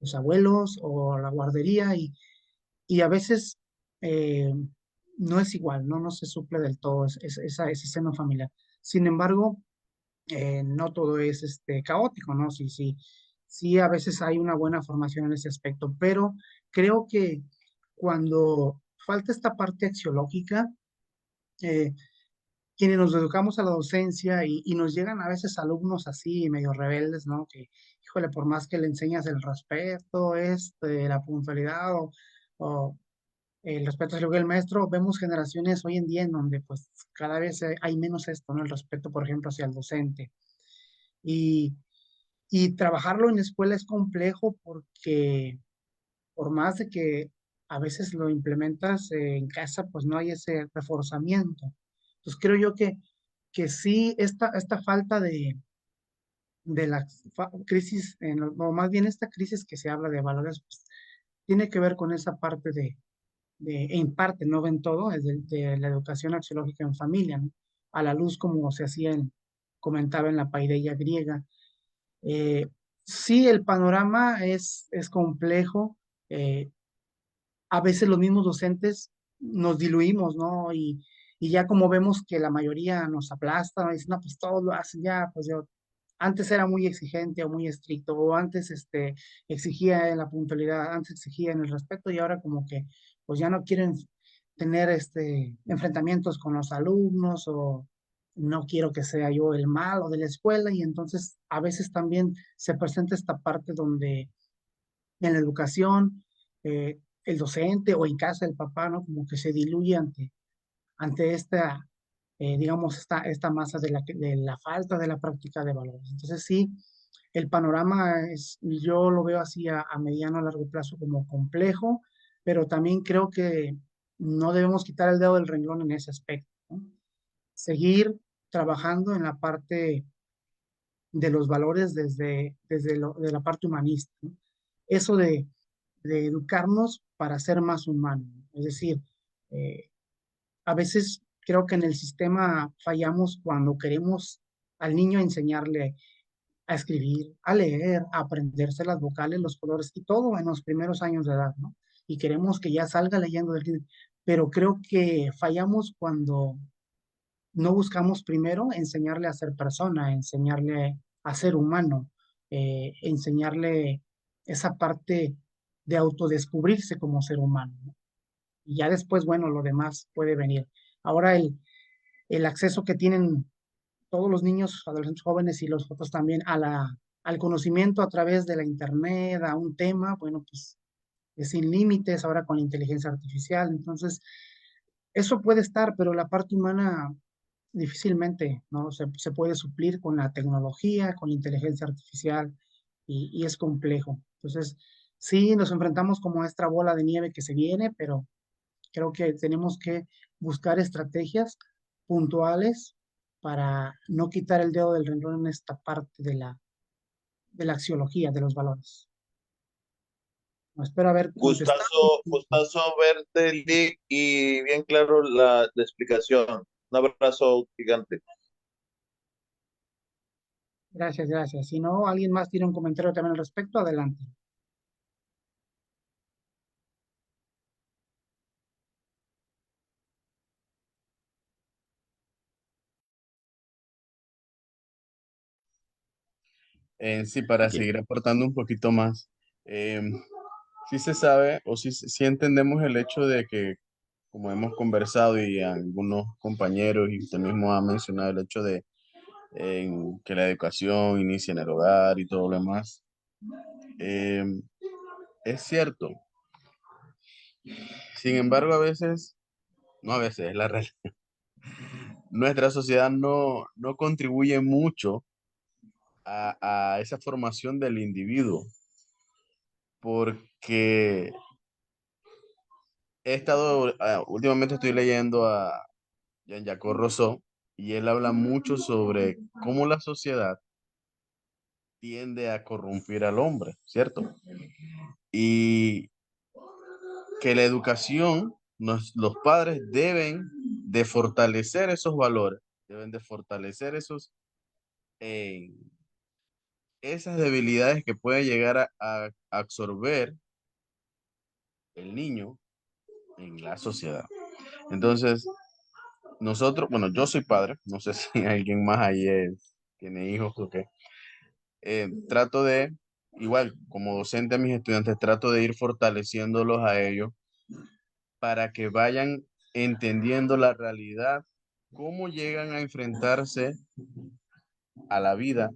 S3: los abuelos o la guardería y a veces eh, no es igual, ¿no? No se suple del todo ese seno familiar. Sin embargo, no todo es caótico, ¿no? Sí, sí, sí, a veces hay una buena formación en ese aspecto, pero creo que cuando falta esta parte axiológica, eh, quienes nos educamos a la docencia y nos llegan a veces alumnos así, medio rebeldes, ¿no? Que, híjole, por más que le enseñas el respeto, la puntualidad o el respeto hacia el maestro, vemos generaciones hoy en día en donde pues cada vez hay menos esto, ¿no? El respeto, por ejemplo, hacia el docente. Y, y trabajarlo en la escuela es complejo porque por más de que a veces lo implementas en casa, pues no hay ese reforzamiento. Entonces creo yo que sí, esta falta de la crisis, o más bien esta crisis que se habla de valores, pues, tiene que ver con esa parte en parte, no ven todo, es de la educación axiológica en familia, ¿no? A la luz como se hacía comentaba en la paideia griega. Eh, sí, el panorama es complejo. A veces los mismos docentes nos diluimos, ¿no? y ya como vemos que la mayoría nos aplasta, dicen, no, pues todos lo hacen ya, pues yo, antes era muy exigente o muy estricto, o antes exigía en la puntualidad, antes exigía en el respeto, y ahora como que pues ya no quieren tener enfrentamientos con los alumnos, o no quiero que sea yo el malo de la escuela, y entonces a veces también se presenta esta parte donde en la educación, el docente o en casa el papá, ¿no? Como que se diluye ante esta, digamos, esta masa de la falta de la práctica de valores. Entonces sí, el panorama yo lo veo así a mediano a largo plazo como complejo, pero también creo que no debemos quitar el dedo del renglón en ese aspecto, ¿no? Seguir trabajando en la parte de los valores de la parte humanista, ¿no? Eso de educarnos para ser más humanos. Es decir, eh, a veces creo que en el sistema fallamos cuando queremos al niño enseñarle a escribir, a leer, a aprenderse las vocales, los colores y todo en los primeros años de edad, ¿no? Y queremos que ya salga leyendo del kinder. Pero creo que fallamos cuando no buscamos primero enseñarle a ser persona, enseñarle a ser humano, enseñarle esa parte de autodescubrirse como ser humano, ¿no? Y ya después, bueno, lo demás puede venir. Ahora el acceso que tienen todos los niños, adolescentes jóvenes y los otros también al conocimiento a través de la internet, a un tema, bueno, pues es sin límites ahora con la inteligencia artificial. Entonces, eso puede estar, pero la parte humana difícilmente, ¿no? Se puede suplir con la tecnología, con la inteligencia artificial, y es complejo. Entonces, sí, nos enfrentamos como a esta bola de nieve que se viene, pero creo que tenemos que buscar estrategias puntuales para no quitar el dedo del renglón en esta parte de la axiología, de los valores. No, espero haber contestado.
S5: Gustazo verte, Lick, y bien claro la explicación. Un abrazo gigante.
S3: Gracias, gracias. Si no, alguien más tiene un comentario también al respecto, adelante.
S4: Sí, para
S2: Bien.
S4: seguir aportando un poquito más, sí se sabe o sí entendemos el hecho de que, como hemos conversado y algunos compañeros y usted mismo ha mencionado el hecho de que la educación inicia en el hogar y todo lo demás, eh, es cierto. Sin embargo, a veces, no a veces, es la realidad, nuestra sociedad no contribuye mucho a esa formación del individuo, porque he estado, últimamente estoy leyendo a Jean-Jacques Rousseau y él habla mucho sobre cómo la sociedad tiende a corrompir al hombre, ¿cierto? Y que la educación, los padres deben de fortalecer esos valores, deben de fortalecer eh, esas debilidades que puede llegar a absorber el niño en la sociedad. Entonces, nosotros, bueno, yo soy padre, no sé si alguien más ahí tiene hijos o qué. Trato de, igual, como docente a mis estudiantes, trato de ir fortaleciéndolos a ellos para que vayan entendiendo la realidad, cómo llegan a enfrentarse a la vida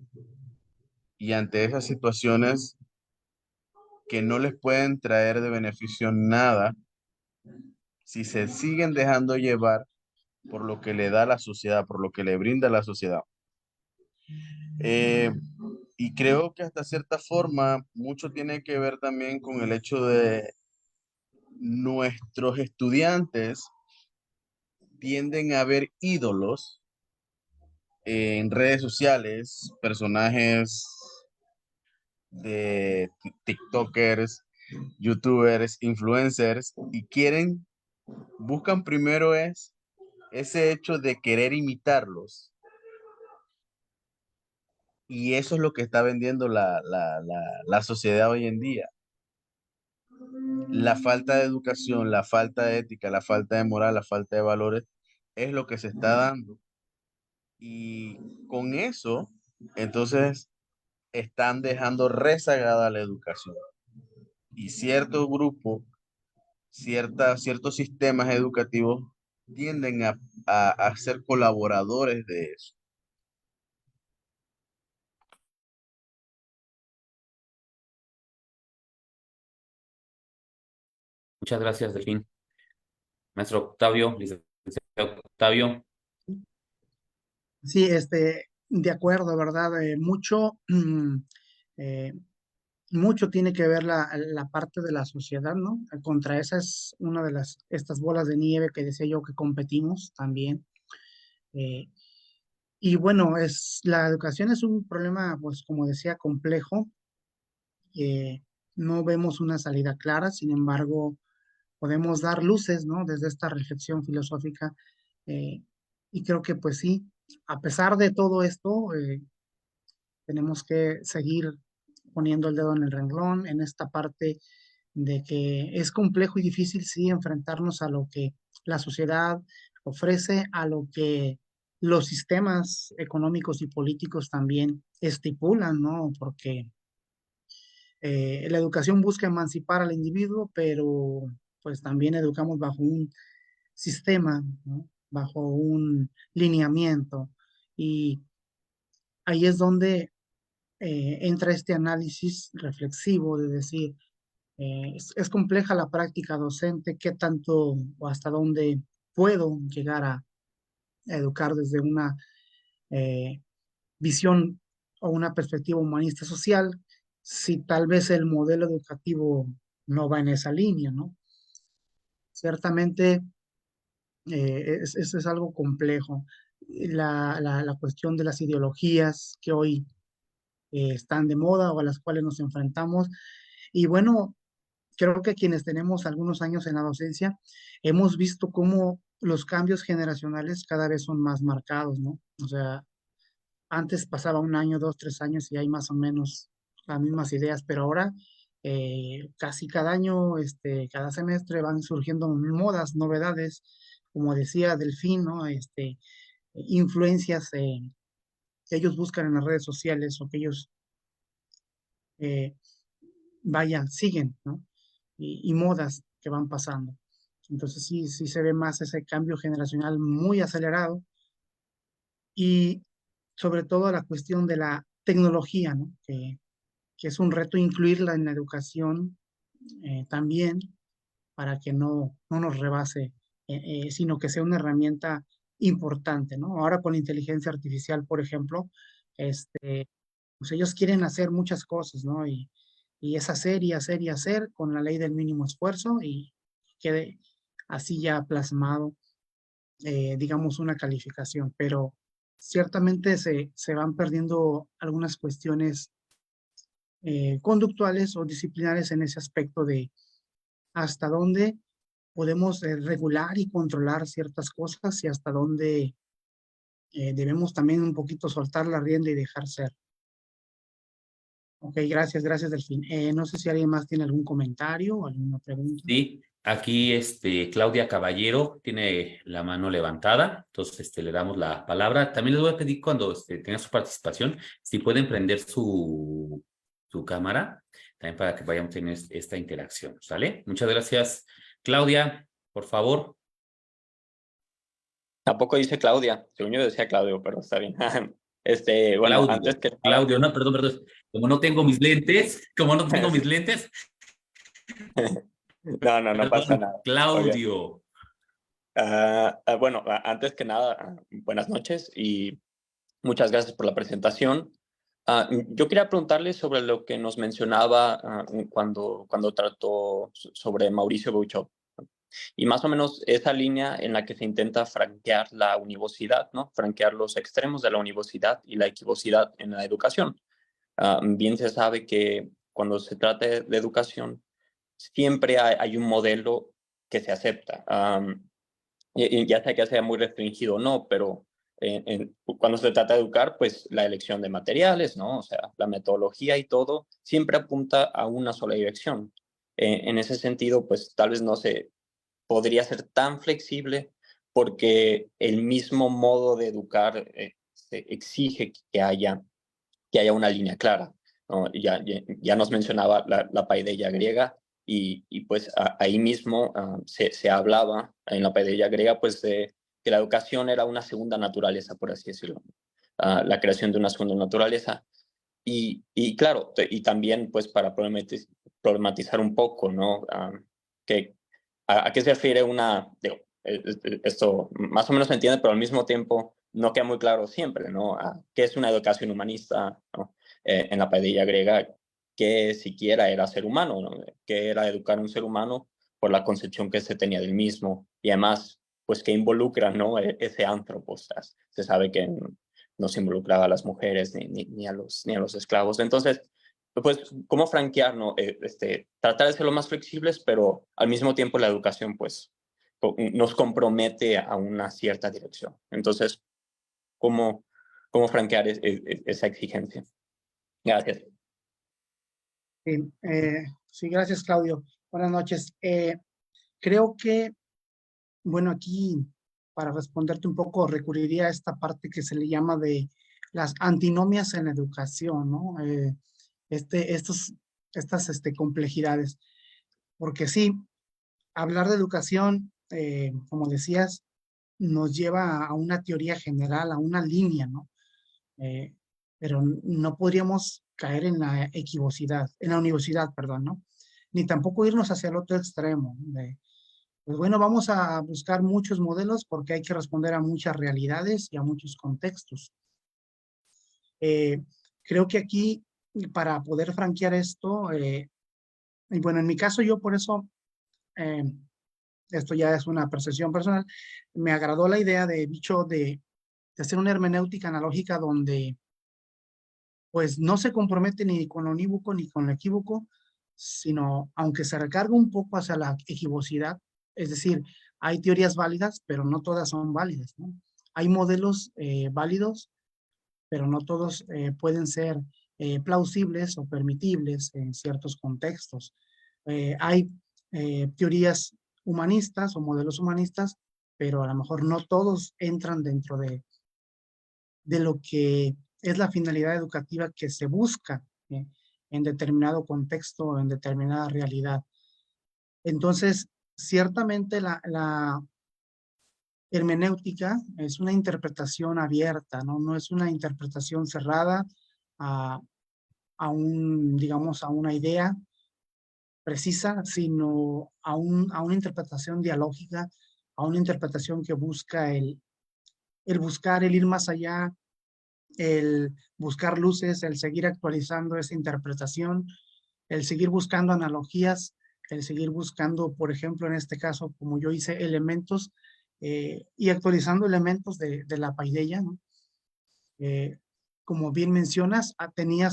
S4: y ante esas situaciones que no les pueden traer de beneficio nada si se siguen dejando llevar por lo que le da la sociedad, por lo que le brinda la sociedad. Eh, y creo que hasta cierta forma mucho tiene que ver también con el hecho de nuestros estudiantes tienden a ver ídolos en redes sociales, personajes de TikTokers, YouTubers, influencers, y buscan primero ese hecho de querer imitarlos. Y eso es lo que está vendiendo la sociedad hoy en día. La falta de educación, la falta de ética, la falta de moral, la falta de valores es lo que se está dando. Y con eso, entonces, están dejando rezagada la educación. Y cierto grupo, ciertos sistemas educativos tienden a ser colaboradores de eso.
S2: Muchas gracias, Delfín. Maestro Octavio, licenciado Octavio.
S3: Sí, de acuerdo, ¿verdad? Eh, mucho tiene que ver la parte de la sociedad, ¿no? Contra esa es una de estas bolas de nieve que decía yo que competimos también. Eh, y bueno, la educación es un problema, pues como decía, complejo. No vemos una salida clara, sin embargo, podemos dar luces, ¿no? Desde esta reflexión filosófica. eh, y creo que pues sí, a pesar de todo esto, tenemos que seguir poniendo el dedo en el renglón en esta parte de que es complejo y difícil, sí, enfrentarnos a lo que la sociedad ofrece, a lo que los sistemas económicos y políticos también estipulan, ¿no? Porque la educación busca emancipar al individuo, pero pues también educamos bajo un sistema, ¿no? Bajo un lineamiento. Y ahí es donde entra este análisis reflexivo de decir, es compleja la práctica docente, qué tanto o hasta dónde puedo llegar a educar desde una eh, visión o una perspectiva humanista social, si tal vez el modelo educativo no va en esa línea, ¿no? Ciertamente, eso es algo complejo. La cuestión de las ideologías que hoy están de moda o a las cuales nos enfrentamos. Y bueno, creo que quienes tenemos algunos años en la docencia, hemos visto cómo los cambios generacionales cada vez son más marcados, ¿no? O sea, antes pasaba un año, dos, 3 años y hay más o menos las mismas ideas, pero ahora casi cada año, cada semestre van surgiendo modas, novedades, como decía Delfín, ¿no? Influencias que ellos buscan en las redes sociales o que ellos, eh, siguen, ¿no? Y modas que van pasando. Entonces sí, sí se ve más ese cambio generacional muy acelerado y sobre todo la cuestión de la tecnología, ¿no? Que es un reto incluirla en la educación también para que no nos rebase, sino que sea una herramienta importante, ¿no? Ahora con la inteligencia artificial, por ejemplo, pues ellos quieren hacer muchas cosas, ¿no? Y es hacer y hacer y hacer con la ley del mínimo esfuerzo y quede así ya plasmado, digamos, una calificación, pero ciertamente se van perdiendo algunas cuestiones conductuales o disciplinares en ese aspecto de hasta dónde podemos regular y controlar ciertas cosas y hasta dónde debemos también un poquito soltar la rienda y dejar ser. Ok, gracias, Delfín. No sé si alguien más tiene algún comentario o alguna pregunta.
S2: Sí, aquí Claudia Caballero tiene la mano levantada, entonces le damos la palabra. También les voy a pedir cuando tenga su participación, si pueden prender su cámara, también para que vayamos a tener esta interacción, ¿sale? Muchas gracias. Claudia, por favor.
S6: Tampoco dice Claudia, según yo decía Claudio, pero está bien. Bueno, antes que nada,
S2: Claudio, no, perdón. Como no tengo mis lentes,
S6: no pasa
S2: perdón,
S6: nada. Okay.
S2: Claudio.
S6: Bueno, antes que nada, buenas noches y muchas gracias por la presentación. Yo quería preguntarle sobre lo que nos mencionaba cuando trató sobre Mauricio Beuchot. Y más o menos esa línea en la que se intenta franquear la univocidad, ¿no? Franquear los extremos de la univocidad y la equivocidad en la educación. Bien se sabe que cuando se trata de educación, siempre hay un modelo que se acepta. Y ya sea que sea muy restringido o no, pero cuando se trata de educar, pues la elección de materiales, ¿no? O sea, la metodología y todo siempre apunta a una sola dirección. En ese sentido, pues tal vez no se podría ser tan flexible porque el mismo modo de educar se exige que haya una línea clara, ¿no? Ya nos mencionaba la paideia griega y pues ahí mismo se hablaba en la paideia griega pues de que la educación era una segunda naturaleza, por así decirlo, la creación de una segunda naturaleza. Y claro, y también pues para problematizar un poco, ¿no? Que, ¿a qué se refiere una, digo, esto más o menos se entiende, pero al mismo tiempo no queda muy claro siempre, ¿no? ¿Qué es una educación humanista, ¿no? En la paideia griega, ¿qué siquiera era ser humano, ¿no? ¿Qué era educar a un ser humano por la concepción que se tenía del mismo? Y además, pues que involucra, ¿no? Ese antropostas. Se sabe que no se involucraba a las mujeres ni a los esclavos. Entonces, pues, ¿cómo franquear, no? Tratar de ser lo más flexibles, pero al mismo tiempo la educación, pues, nos compromete a una cierta dirección. Entonces, ¿cómo franquear esa exigencia? Gracias.
S3: Sí, gracias, Claudio. Buenas noches. Creo que, bueno, aquí para responderte un poco, recurriría a esta parte que se le llama de las antinomias en la educación, ¿no? Estas complejidades. Porque sí, hablar de educación, como decías, nos lleva a una teoría general, a una línea, ¿no? Eh, pero no podríamos caer en la equivocidad, en la universidad, perdón, ¿no? Ni tampoco irnos hacia el otro extremo. Pues bueno, vamos a buscar muchos modelos porque hay que responder a muchas realidades y a muchos contextos. Eh, Creo que aquí, para poder franquear esto, y bueno, en mi caso yo por eso, eh, esto ya es una percepción personal, me agradó la idea de Bicho de hacer una hermenéutica analógica donde pues no se compromete ni con lo unívoco ni con lo equívoco, sino aunque se recarga un poco hacia la equivocidad, es decir, hay teorías válidas, pero no todas son válidas, ¿no? Hay modelos válidos, pero no todos pueden ser plausibles o permitibles en ciertos contextos. Hay teorías humanistas o modelos humanistas, pero a lo mejor no todos entran dentro de lo que es la finalidad educativa que se busca en determinado contexto o en determinada realidad. Entonces, ciertamente la hermenéutica es una interpretación abierta, ¿no? No es una interpretación cerrada a, digamos, a una idea precisa, sino a una interpretación dialógica, a una interpretación que busca el buscar, el ir más allá, el buscar luces, el seguir actualizando esa interpretación, el seguir buscando analogías, el seguir buscando, por ejemplo, en este caso, como yo hice, elementos y actualizando elementos de la paideia, ¿no? Como bien mencionas, tenía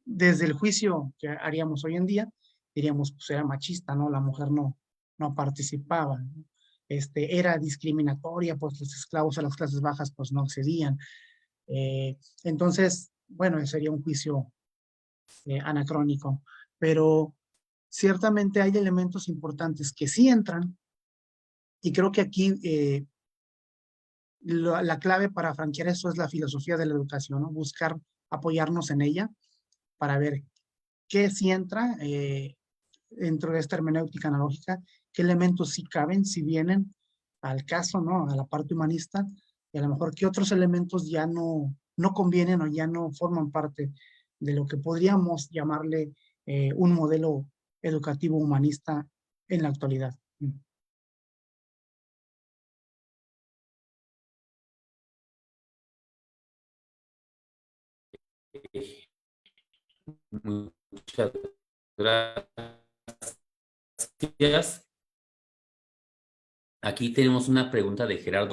S3: desde el juicio que haríamos hoy en día, diríamos, pues era machista, ¿no? La mujer no participaba, ¿no? Era discriminatoria, pues los esclavos a las clases bajas pues no accedían. Entonces, bueno, sería un juicio anacrónico, pero ciertamente hay elementos importantes que sí entran y creo que aquí la clave para franquear esto es la filosofía de la educación, ¿no? Buscar apoyarnos en ella para ver qué sí entra dentro de esta hermenéutica analógica, qué elementos sí caben, si vienen al caso, ¿no? A la parte humanista, y a lo mejor qué otros elementos ya no convienen o ya no forman parte de lo que podríamos llamarle un modelo educativo humanista en la actualidad.
S2: Muchas gracias. Aquí tenemos una pregunta de Gerardo.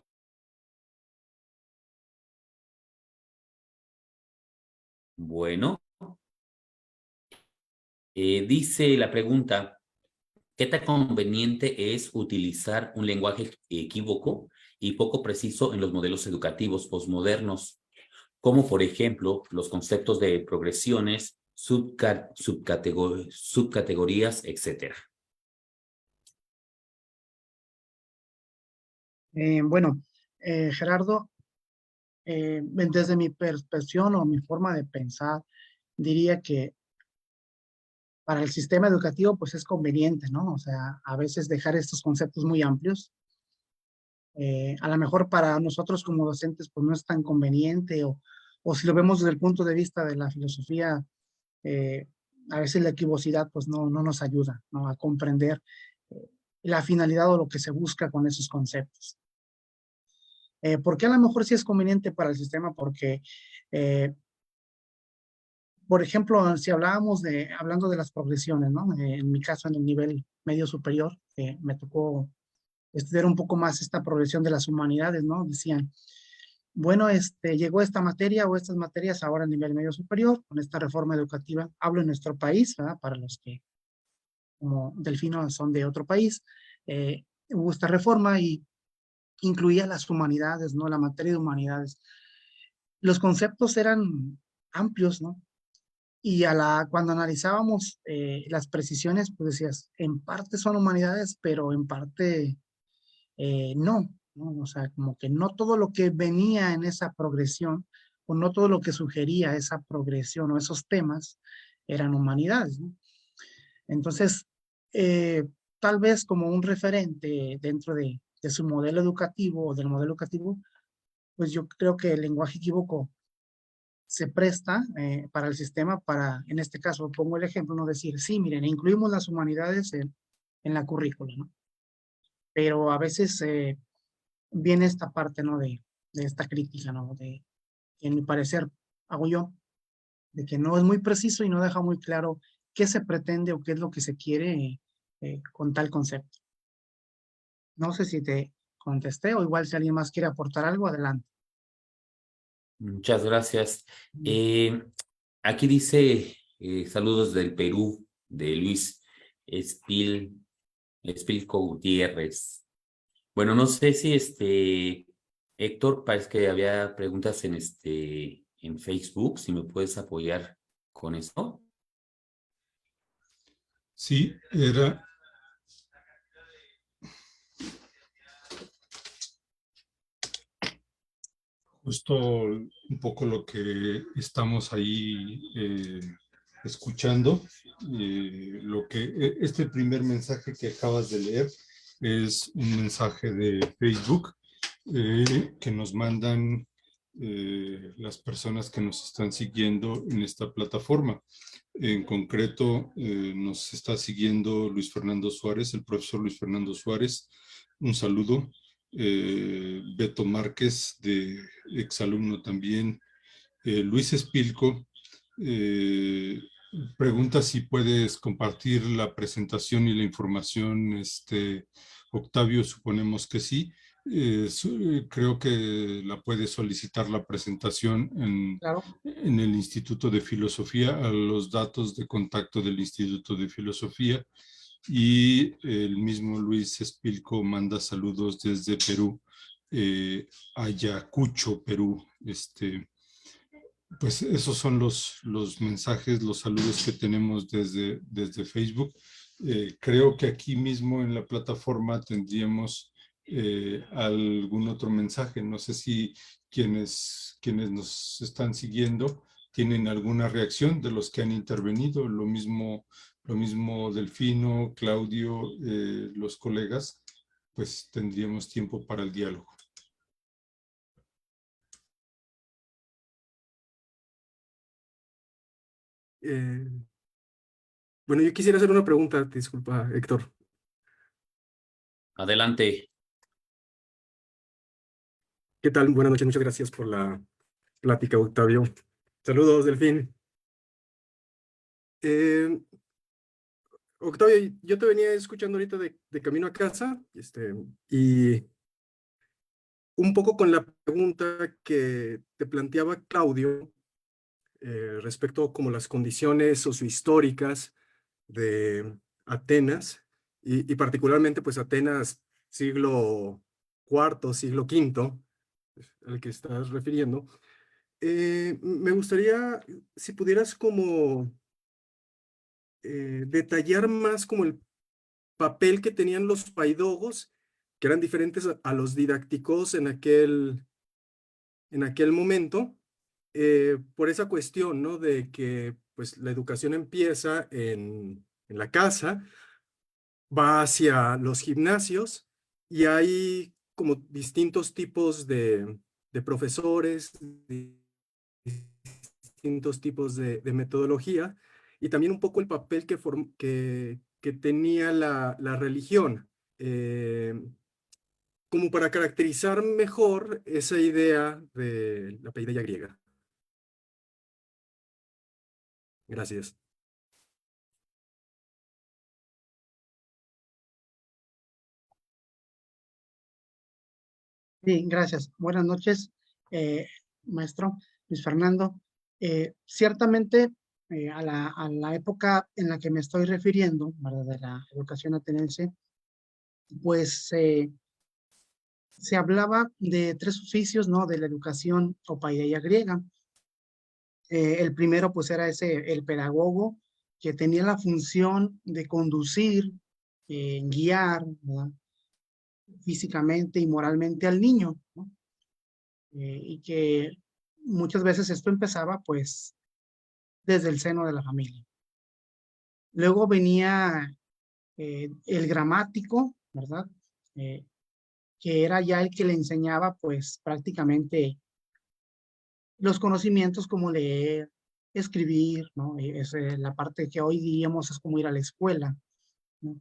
S2: Bueno, dice la pregunta, ¿qué tan conveniente es utilizar un lenguaje equívoco y poco preciso en los modelos educativos posmodernos, como por ejemplo los conceptos de progresiones, subcategorías, etcétera?
S3: Bueno, Gerardo, desde mi perspectiva o mi forma de pensar, diría que para el sistema educativo pues es conveniente, ¿no? O sea, a veces dejar estos conceptos muy amplios. A lo mejor para nosotros como docentes pues no es tan conveniente o si lo vemos desde el punto de vista de la filosofía, eh, a veces la equivocidad pues no nos ayuda, ¿no? A comprender eh, la finalidad o lo que se busca con esos conceptos. ¿Por qué a lo mejor sí es conveniente para el sistema? Porque, eh, por ejemplo, si hablando de las progresiones, ¿no? En mi caso, en el nivel medio superior, me tocó estudiar un poco más esta progresión de las humanidades, ¿no? Decían, bueno, llegó esta materia o estas materias ahora a nivel medio superior, con esta reforma educativa, hablo en nuestro país, ¿verdad? Para los que como Delfino son de otro país, hubo esta reforma y incluía las humanidades, ¿no? La materia de humanidades. Los conceptos eran amplios, ¿no? Y cuando analizábamos las precisiones, pues decías, en parte son humanidades, pero en parte no, ¿no? O sea, como que no todo lo que venía en esa progresión, o no todo lo que sugería esa progresión o esos temas eran humanidades, ¿no? Entonces, tal vez como un referente dentro de su modelo educativo o del modelo educativo, pues yo creo que el lenguaje equívoco se presta para el sistema para, en este caso, pongo el ejemplo, no decir, sí, miren, incluimos las humanidades en la currícula, ¿no? Pero a veces viene esta parte, ¿no? De esta crítica, ¿no? En mi parecer, hago yo, de que no es muy preciso y no deja muy claro qué se pretende o qué es lo que se quiere con tal concepto. No sé si te contesté o igual si alguien más quiere aportar algo, adelante.
S2: Muchas gracias. Eh, Aquí dice saludos del Perú, de Luis Espilco Gutiérrez. Bueno, no sé si Héctor, parece que había preguntas en Facebook, si me puedes apoyar con eso.
S1: Sí, era justo un poco lo que estamos ahí escuchando. Este primer mensaje que acabas de leer es un mensaje de Facebook que nos mandan las personas que nos están siguiendo en esta plataforma. En concreto, nos está siguiendo Luis Fernando Suárez, el profesor Luis Fernando Suárez. Un saludo. Beto Márquez, de exalumno también. Luis Espilco pregunta si puedes compartir la presentación y la información. Octavio, suponemos que sí. Creo que la puede solicitar la presentación
S3: Claro.
S1: en el Instituto de Filosofía, a los datos de contacto del Instituto de Filosofía. Y el mismo Luis Espilco manda saludos desde Perú, Ayacucho, Perú. Pues esos son los mensajes, los saludos que tenemos desde Facebook. Creo que aquí mismo en la plataforma tendríamos algún otro mensaje. No sé si quienes nos están siguiendo tienen alguna reacción de los que han intervenido. Lo mismo Delfino, Claudio, los colegas, pues tendríamos tiempo para el diálogo.
S7: Eh, bueno, yo quisiera hacer una pregunta, disculpa, Héctor.
S2: Adelante.
S7: ¿Qué tal? Buenas noches, muchas gracias por la plática, Octavio. Saludos, Delfín. Eh, Octavio, yo te venía escuchando ahorita de camino a casa, y un poco con la pregunta que te planteaba Claudio respecto como las condiciones sociohistóricas de Atenas, y particularmente pues Atenas siglo IV, siglo V, al que estás refiriendo. Me gustaría si pudieras como detallar más como el papel que tenían los paidogos que eran diferentes a los didácticos en aquel momento, por esa cuestión, ¿no? De que pues la educación empieza en la casa, va hacia los gimnasios y hay como distintos tipos de profesores, distintos tipos de metodología y también un poco el papel que tenía la religión, como para caracterizar mejor esa idea de la paideia griega. Gracias.
S3: Sí, gracias. Buenas noches, maestro Luis Fernando. Ciertamente, a la época en la que me estoy refiriendo, ¿verdad? De la educación ateniense, pues se hablaba de tres oficios, ¿no? De la educación o paideia griega. El primero, pues, era el pedagogo, que tenía la función de conducir, guiar, ¿verdad? Físicamente y moralmente al niño, ¿no? Y que muchas veces esto empezaba, pues, desde el seno de la familia. Luego venía el gramático, ¿verdad? Que era ya el que le enseñaba, pues, prácticamente los conocimientos como leer, escribir, ¿no? Es la parte que hoy diríamos es como ir a la escuela, ¿no?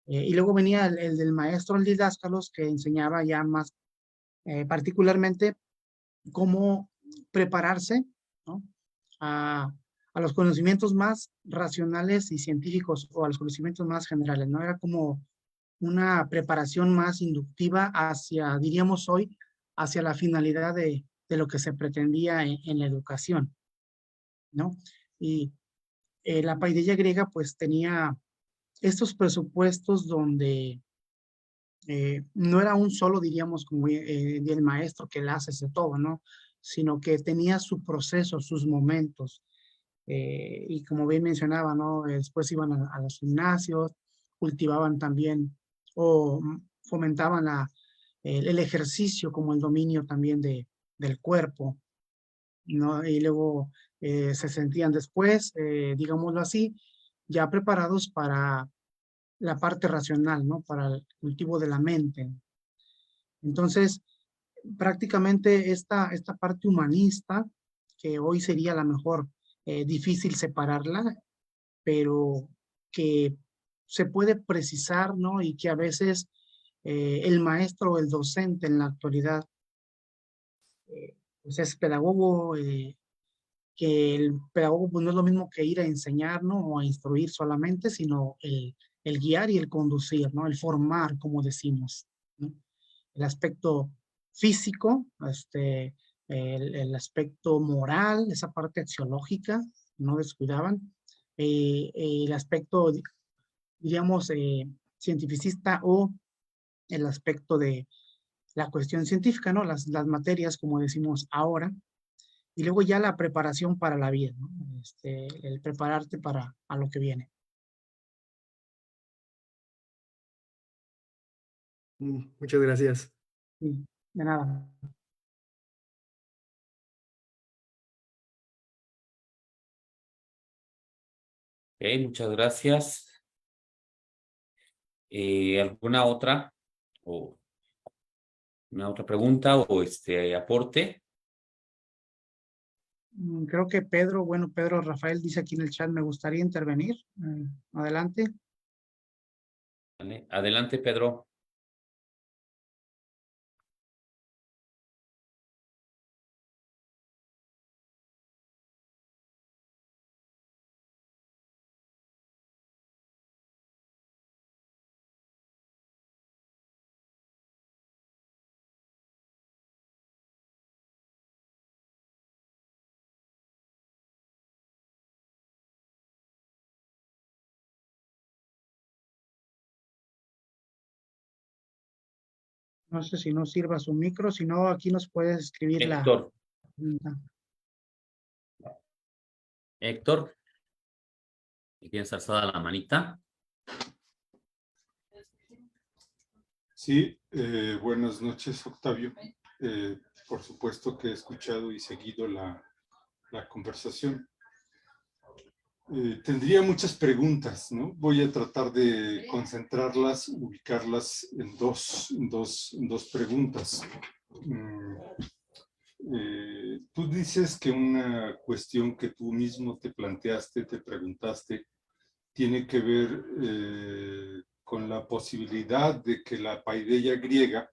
S3: Y luego venía el del maestro, el didáscalos, que enseñaba ya más particularmente cómo prepararse, ¿no? A, a los conocimientos más racionales y científicos o a los conocimientos más generales, ¿no? Era como una preparación más inductiva hacia, diríamos hoy, hacia la finalidad de lo que se pretendía en la educación, ¿no? Y la paideia griega pues tenía estos presupuestos donde no era un solo, diríamos, como el maestro que le hace de todo, ¿no? Sino que tenía su proceso, sus momentos. Y como bien mencionaba, ¿no? Después iban a los gimnasios, cultivaban también o fomentaban el ejercicio como el dominio también del cuerpo, ¿no? Y luego se sentían después, digámoslo así, ya preparados para la parte racional, ¿no? Para el cultivo de la mente. Entonces, prácticamente esta parte humanista, que hoy sería a lo mejor difícil separarla, pero que se puede precisar, ¿no? Y que a veces el maestro o el docente en la actualidad, pues es pedagogo, que el pedagogo pues no es lo mismo que ir a enseñar, ¿no? O a instruir solamente, sino el guiar y el conducir, ¿no? El formar, como decimos, ¿no? El aspecto físico, el aspecto moral, esa parte axiológica, no descuidaban, el aspecto, diríamos, cientificista o el aspecto de la cuestión científica, ¿no? Las materias, como decimos ahora, y luego ya la preparación para la vida, ¿no? El prepararte para a lo que viene.
S7: Muchas gracias.
S3: Sí, de nada.
S2: Ok, muchas gracias. ¿Alguna otra o una otra pregunta o aporte?
S3: Creo que Pedro, bueno, Pedro Rafael dice aquí en el chat, me gustaría intervenir. Adelante.
S2: ¿Vale? Adelante, Pedro.
S3: No sé si no sirva su micro, si no, aquí nos puedes escribir la
S2: Héctor,
S3: pregunta.
S2: Héctor, ¿tienes alzada la manita?
S1: Sí, buenas noches, Octavio. Por supuesto que he escuchado y seguido la conversación. Tendría muchas preguntas, ¿no? Voy a tratar de concentrarlas, ubicarlas en dos preguntas. Mm, Tú dices que una cuestión que tú mismo te planteaste, te preguntaste, tiene que ver con la posibilidad de que la paideia griega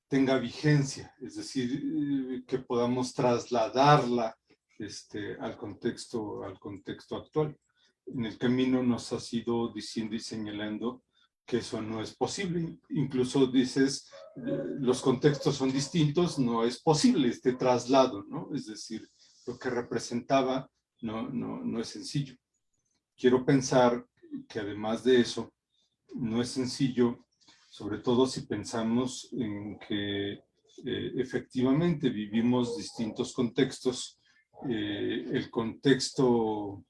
S1: tenga vigencia, es decir, que podamos trasladarla al contexto actual. En el camino nos has ido diciendo y señalando que eso no es posible. Incluso dices, los contextos son distintos, no es posible este traslado, ¿no? Es decir, lo que representaba no es sencillo. Quiero pensar que además de eso, no es sencillo, sobre todo si pensamos en que efectivamente vivimos distintos contextos. El contexto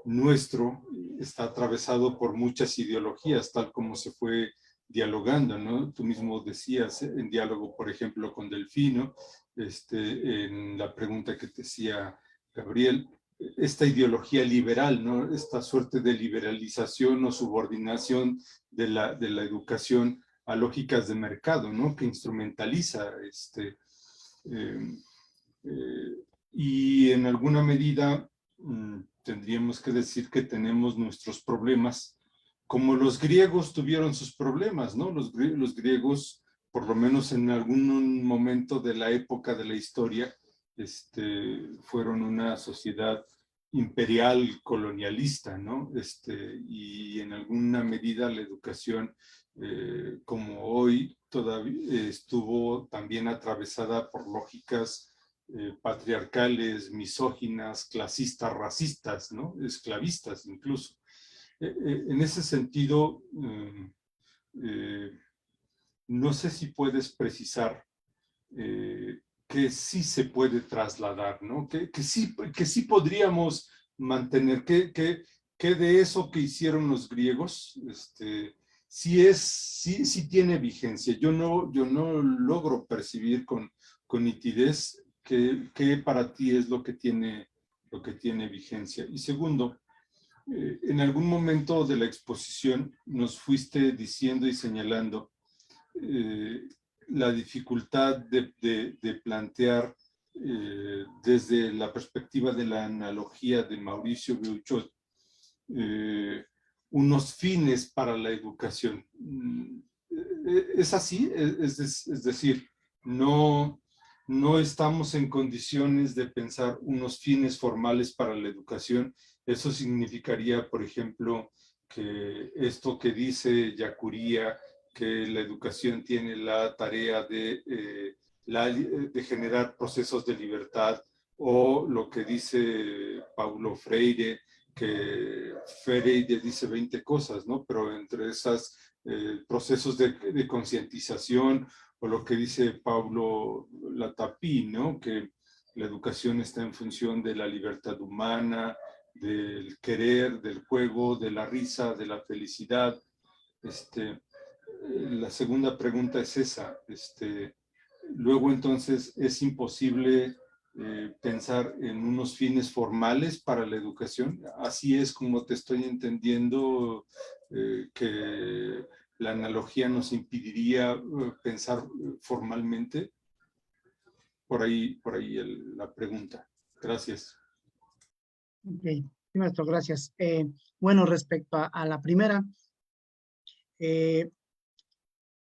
S1: nuestro está atravesado por muchas ideologías, tal como se fue dialogando, ¿no? Tú mismo decías en diálogo, por ejemplo, con Delfino, en la pregunta que te hacía Gabriel, esta ideología liberal, ¿no? Esta suerte de liberalización o subordinación de la educación a lógicas de mercado, ¿no? Que instrumentaliza eh, eh, y en alguna medida tendríamos que decir que tenemos nuestros problemas, como los griegos tuvieron sus problemas, ¿no? Los griegos, por lo menos en algún momento de la época de la historia, fueron una sociedad imperial colonialista, ¿no? Y en alguna medida la educación, como hoy, todavía estuvo también atravesada por lógicas patriarcales, misóginas, clasistas, racistas, ¿no? Esclavistas incluso. En ese sentido, eh, no sé si puedes precisar que sí se puede trasladar, ¿no? Que sí podríamos mantener, que de eso que hicieron los griegos, sí tiene vigencia. Yo no logro percibir con nitidez que para ti es lo que tiene vigencia. Y segundo, en algún momento de la exposición nos fuiste diciendo y señalando eh, la dificultad de plantear desde la perspectiva de la analogía de Mauricio Beuchot unos fines para la educación. Es así, es decir, no estamos en condiciones de pensar unos fines formales para la educación. Eso significaría, por ejemplo, que esto que dice Yacuría, que la educación tiene la tarea de generar procesos de libertad, o lo que dice Paulo Freire, que Freire dice 20 cosas, ¿no? Pero entre esas procesos de concientización, o lo que dice Pablo Latapí, ¿no? Que la educación está en función de la libertad humana, del querer, del juego, de la risa, de la felicidad. La segunda pregunta es esa. Luego entonces es imposible pensar en unos fines formales para la educación. Así es como te estoy entendiendo que la analogía nos impediría pensar formalmente. Por ahí la pregunta. Gracias.
S3: Ok, sí, maestro, gracias. Bueno, respecto a la primera, eh,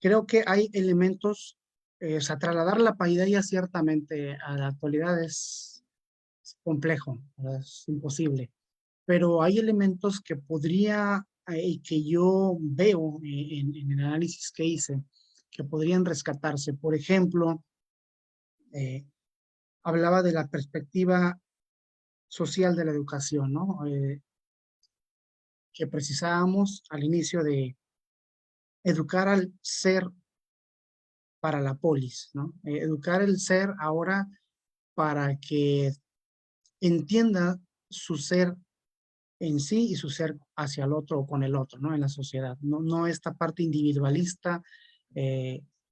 S3: creo que hay elementos, o sea, trasladar la paideia ciertamente a la actualidad es complejo, ¿verdad? Es imposible, pero hay elementos que podría, y que yo veo en el análisis que hice, que podrían rescatarse. Por ejemplo, eh, hablaba de la perspectiva social de la educación, ¿no? Que precisábamos al inicio de educar al ser para la polis, ¿no? Educar el ser ahora para que entienda su ser en sí y su ser hacia el otro o con el otro, ¿no? En la sociedad. No esta parte individualista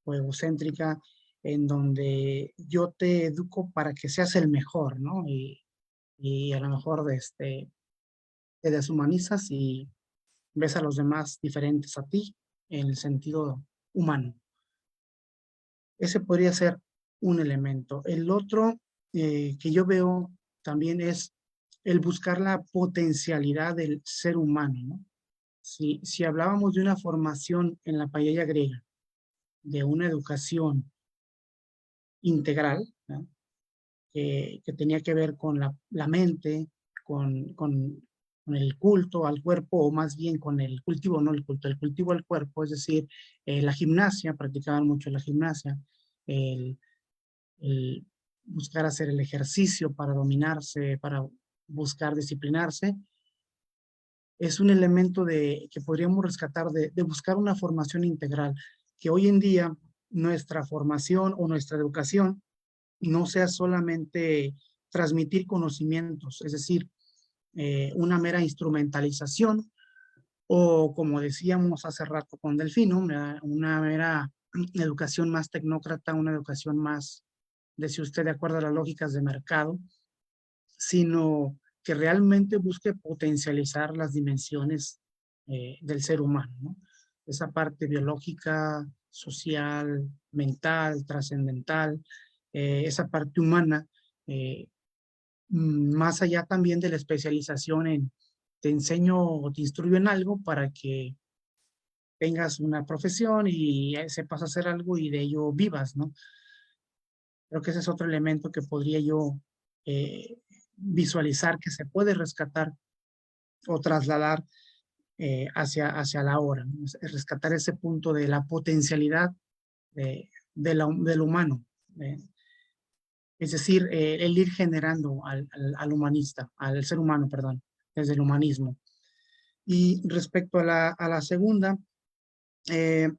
S3: o egocéntrica en donde yo te educo para que seas el mejor, ¿no? Y a lo mejor te deshumanizas y ves a los demás diferentes a ti en el sentido humano. Ese podría ser un elemento. El otro que yo veo también es el buscar la potencialidad del ser humano, ¿no? Si hablábamos de una formación en la paideia griega, de una educación integral, ¿no? Que tenía que ver con la mente, con el culto al cuerpo, o más bien con el cultivo, no el culto, el cultivo al cuerpo, es decir, la gimnasia, practicaban mucho la gimnasia, el, el buscar hacer el ejercicio para dominarse, para buscar disciplinarse, es un elemento que podríamos rescatar de buscar una formación integral, que hoy en día nuestra formación o nuestra educación no sea solamente transmitir conocimientos, es decir, una mera instrumentalización o como decíamos hace rato con Delfino, una mera educación más tecnócrata, una educación más, decía usted, de acuerdo a las lógicas de mercado, sino que realmente busque potencializar las dimensiones del ser humano, ¿no? Esa parte biológica, social, mental, trascendental, esa parte humana, más allá también de la especialización en te enseño o te instruyo en algo para que tengas una profesión y sepas hacer algo y de ello vivas, ¿no? Creo que ese es otro elemento que podría yo eh, visualizar que se puede rescatar o trasladar hacia la hora, ¿no? Es rescatar ese punto de la potencialidad del humano. Es decir, el ir generando al humanista, al ser humano, perdón, desde el humanismo. Y respecto a la segunda, eh,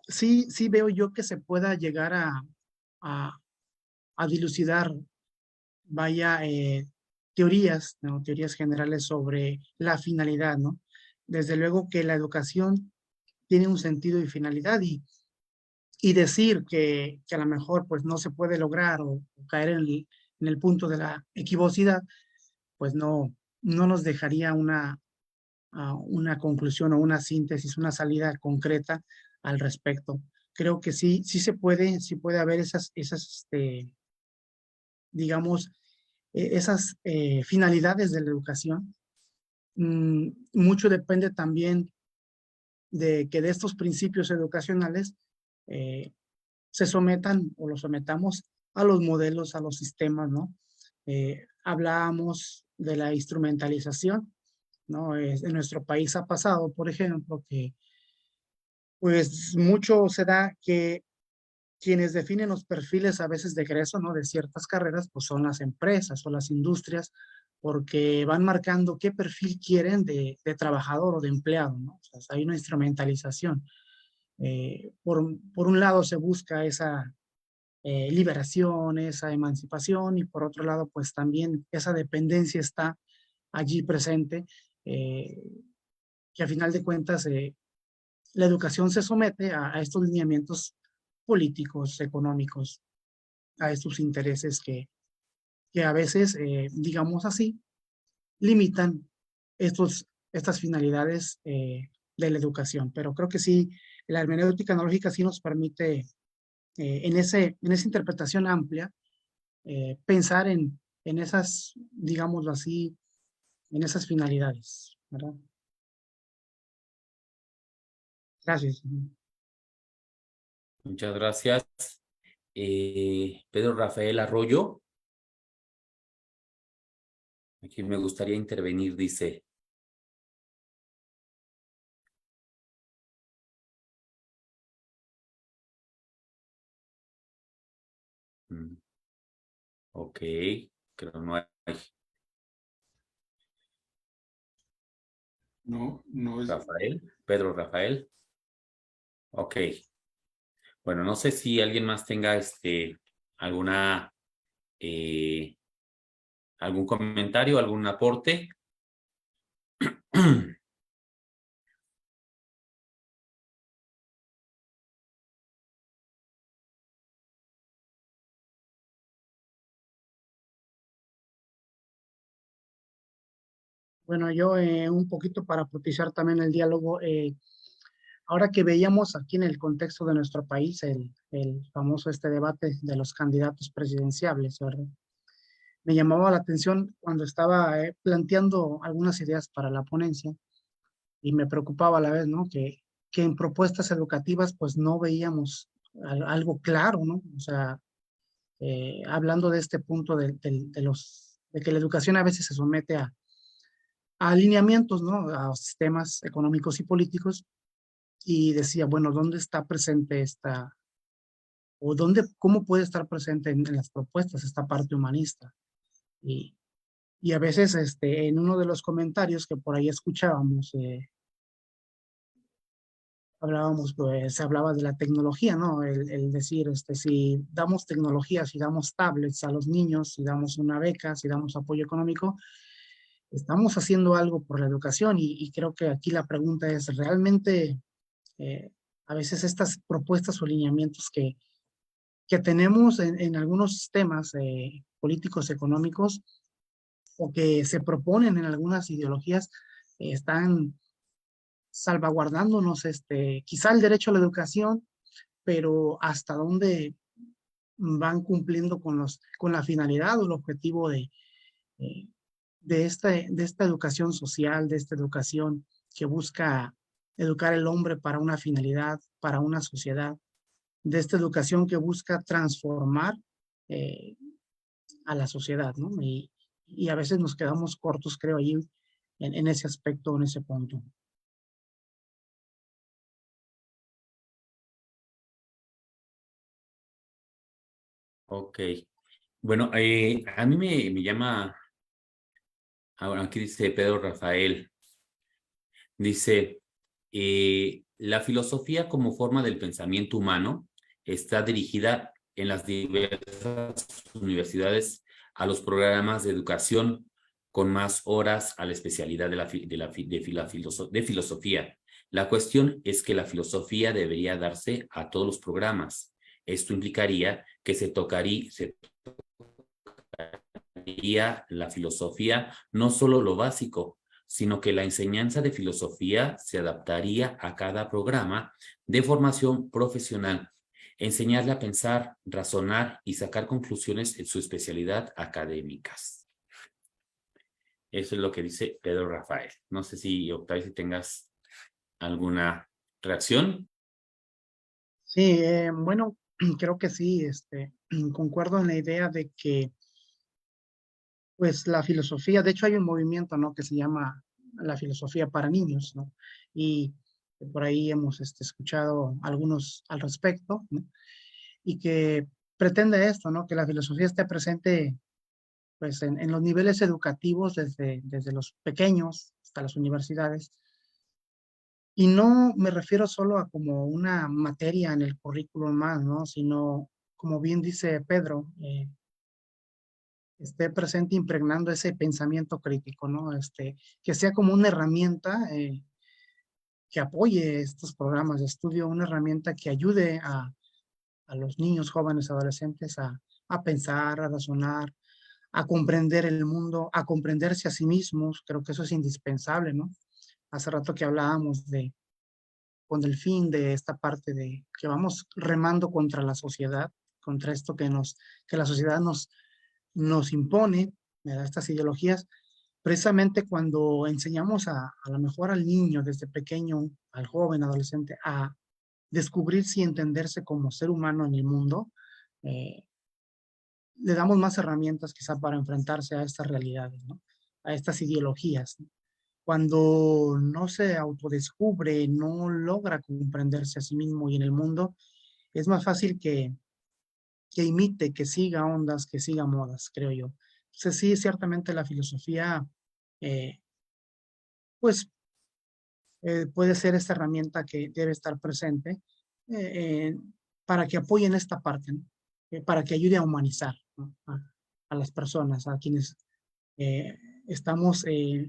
S3: sí veo yo que se pueda llegar a, a dilucidar, vaya, teorías, ¿no? Teorías generales sobre la finalidad, ¿no? Desde luego que la educación tiene un sentido y finalidad y decir que a lo mejor pues no se puede lograr o caer en el punto de la equivocidad, pues no nos dejaría una conclusión o una síntesis, una salida concreta al respecto. Creo que sí sí puede haber digamos, esas finalidades de la educación. Mucho depende también de que de estos principios educacionales se sometan o los sometamos a los modelos, a los sistemas, ¿no? Hablábamos de la instrumentalización, ¿no? En nuestro país ha pasado, por ejemplo, que pues mucho se da que quienes definen los perfiles a veces de egreso, ¿no? De ciertas carreras, pues son las empresas o las industrias, porque van marcando qué perfil quieren de trabajador o de empleado, ¿no? O sea, hay una instrumentalización. Por un lado se busca esa liberación, esa emancipación, y por otro lado, pues también esa dependencia está allí presente, eh, que a final de cuentas la educación se somete a estos lineamientos políticos, económicos, a estos intereses que a veces, digamos así, limitan estas finalidades de la educación. Pero creo que sí, la hermenéutica analógica sí nos permite, en esa interpretación amplia, pensar en esas, digámoslo así, en esas finalidades, ¿verdad? Gracias.
S2: Muchas gracias. Pedro Rafael Arroyo. Aquí me gustaría intervenir, dice. Ok, creo no hay.
S1: No es.
S2: Rafael, Pedro Rafael. Ok. Bueno, no sé si alguien más tenga alguna algún comentario, algún aporte.
S3: Bueno, yo un poquito para propiciar también el diálogo, ahora que veíamos aquí en el contexto de nuestro país el famoso este debate de los candidatos presidenciables, ¿verdad? Me llamaba la atención cuando estaba planteando algunas ideas para la ponencia y me preocupaba a la vez, ¿no? Que en propuestas educativas pues no veíamos algo claro, ¿no? O sea, hablando de este punto de que la educación a veces se somete a alineamientos, ¿no? A sistemas económicos y políticos y decía, bueno, ¿dónde está presente esta, o dónde, cómo puede estar presente en las propuestas esta parte humanista? Y, y a veces en uno de los comentarios que por ahí escuchábamos, hablábamos, pues se hablaba de la tecnología, ¿no? El decir, si damos tecnología, si damos tablets a los niños, si damos una beca, si damos apoyo económico, estamos haciendo algo por la educación y creo que aquí la pregunta es, ¿realmente a veces estas propuestas o lineamientos que tenemos en algunos sistemas políticos económicos o que se proponen en algunas ideologías están salvaguardándonos quizá el derecho a la educación, pero hasta dónde van cumpliendo con la finalidad o el objetivo eh, de esta educación social, de esta educación que busca educar al hombre para una finalidad, para una sociedad, de esta educación que busca transformar eh, a la sociedad, ¿no? Y a veces nos quedamos cortos, creo, ahí en ese aspecto, en ese punto.
S2: Ok. Bueno, a mí me llama, ahora aquí dice Pedro Rafael, dice, la filosofía como forma del pensamiento humano está dirigida en las diversas universidades a los programas de educación con más horas a la especialidad de filosofía. La cuestión es que la filosofía debería darse a todos los programas. Esto implicaría que se tocaría la filosofía no solo lo básico, sino que la enseñanza de filosofía se adaptaría a cada programa de formación profesional, enseñarle a pensar, razonar y sacar conclusiones en su especialidad académicas. Eso es lo que dice Pedro Rafael. No sé si, Octavio, si tengas alguna reacción.
S3: Sí, bueno, creo que sí, concuerdo en la idea de que, pues, la filosofía, de hecho hay un movimiento, ¿no? Que se llama la filosofía para niños, ¿no? Y por ahí hemos escuchado algunos al respecto, ¿no? Y que pretende esto, ¿no? Que la filosofía esté presente, pues, en los niveles educativos desde los pequeños hasta las universidades. Y no me refiero solo a como una materia en el currículum más, ¿no? Sino, como bien dice Pedro, esté presente impregnando ese pensamiento crítico, ¿no? Que sea como una herramienta que apoye estos programas de estudio, una herramienta que ayude a los niños, jóvenes, adolescentes a pensar, a razonar, a comprender el mundo, a comprenderse a sí mismos. Creo que eso es indispensable, ¿no? Hace rato que hablábamos con el fin de esta parte de que vamos remando contra la sociedad, contra esto que la sociedad nos impone, ¿verdad? Estas ideologías, precisamente cuando enseñamos a lo mejor al niño desde pequeño, al joven, adolescente, a descubrirse y entenderse como ser humano en el mundo, eh, le damos más herramientas quizá para enfrentarse a estas realidades, ¿no? A estas ideologías, ¿no? Cuando no se autodescubre, no logra comprenderse a sí mismo y en el mundo, es más fácil que imite, que siga ondas, que siga modas, creo yo. Entonces sí, ciertamente la filosofía, eh, pues puede ser esta herramienta que debe estar presente eh, eh, para que apoyen esta parte, ¿no? Para que ayude a humanizar, ¿no? A las personas, a quienes estamos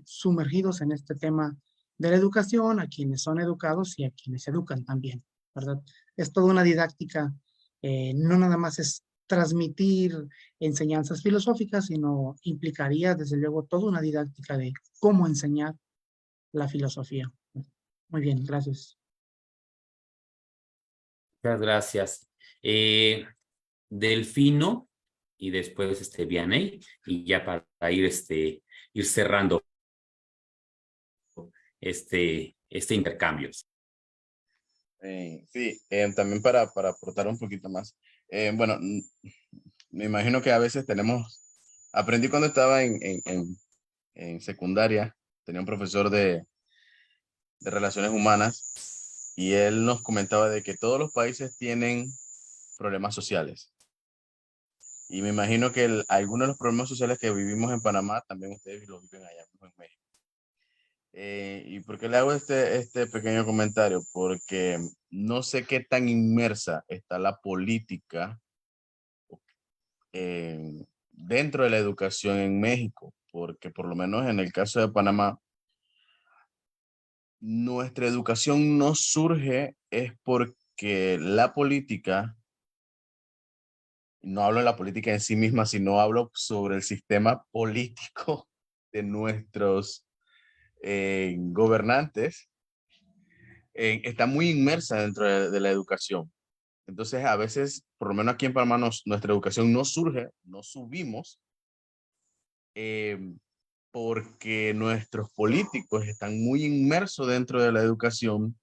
S3: sumergidos en este tema de la educación, a quienes son educados y a quienes educan también, ¿verdad? Es toda una didáctica, no nada más es transmitir enseñanzas filosóficas, sino implicaría desde luego toda una didáctica de cómo enseñar la filosofía. Muy bien, gracias.
S2: Muchas gracias. Delfino y después Vianey, y ya para ir cerrando este intercambio.
S4: Sí, también para aportar un poquito más. Bueno, me imagino que a veces aprendí cuando estaba en secundaria, tenía un profesor de relaciones humanas y él nos comentaba de que todos los países tienen problemas sociales. Y me imagino que algunos de los problemas sociales que vivimos en Panamá también ustedes los viven allá mismo en México. ¿Y por qué le hago este pequeño comentario? Porque no sé qué tan inmersa está la política dentro de la educación en México, porque por lo menos en el caso de Panamá, nuestra educación no surge es porque la política, no hablo de la política en sí misma, sino hablo sobre el sistema político de nuestros gobernantes, está muy inmersa dentro de la educación. Entonces, a veces, por lo menos aquí en Panamá, nuestra educación no surge, no subimos, eh, porque nuestros políticos están muy inmersos dentro de la educación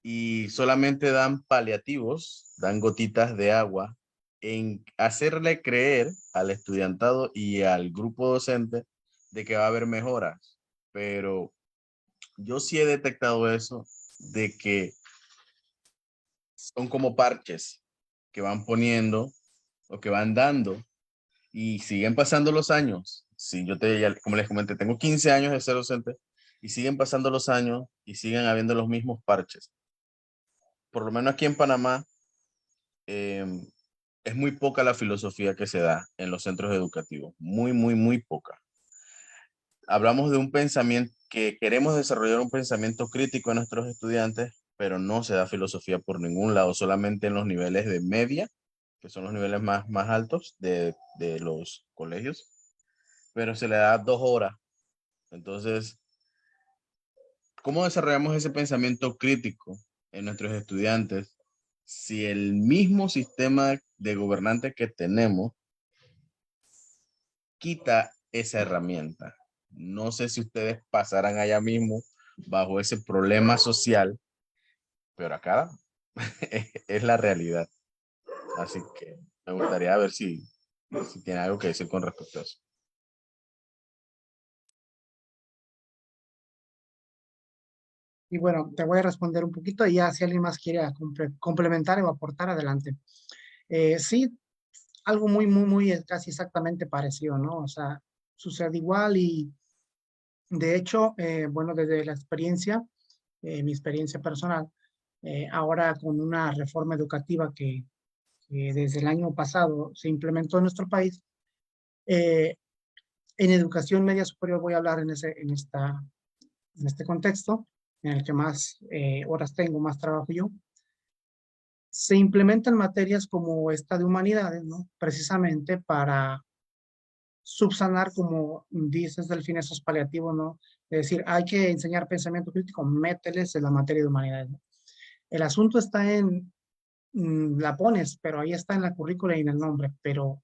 S4: y solamente dan paliativos, dan gotitas de agua en hacerle creer al estudiantado y al grupo docente de que va a haber mejoras. Pero yo sí he detectado eso, de que son como parches que van poniendo o que van dando y siguen pasando los años. Si yo como les comenté, tengo 15 años de ser docente y siguen pasando los años y siguen habiendo los mismos parches. Por lo menos aquí en Panamá, es muy poca la filosofía que se da en los centros educativos, muy, muy, muy poca. Hablamos de un pensamiento, que queremos desarrollar un pensamiento crítico en nuestros estudiantes, pero no se da filosofía por ningún lado, solamente en los niveles de media, que son los niveles más altos de los colegios, pero se le da 2 horas. Entonces, ¿cómo desarrollamos ese pensamiento crítico en nuestros estudiantes si el mismo sistema de gobernantes que tenemos quita esa herramienta? No sé si ustedes pasarán allá mismo bajo ese problema social, pero acá es la realidad. Así que me gustaría ver si tiene algo que decir con respecto a eso.
S3: Y bueno, te voy a responder un poquito y ya si alguien más quiere complementar o aportar, adelante. Sí, algo muy, muy, muy casi exactamente parecido, ¿no? O sea, sucede igual y de hecho, bueno, desde la experiencia, mi experiencia personal, ahora con una reforma educativa que desde el año pasado se implementó en nuestro país, eh, en educación media superior voy a hablar en este contexto, en el que más horas tengo, más trabajo yo, se implementan materias como esta de humanidades, ¿no? Precisamente para subsanar, como dices, Delfín, esos paliativos, ¿no? Es decir, hay que enseñar pensamiento crítico, mételes en la materia de humanidades, ¿no? El asunto está la pones, pero ahí está en la currícula y en el nombre, pero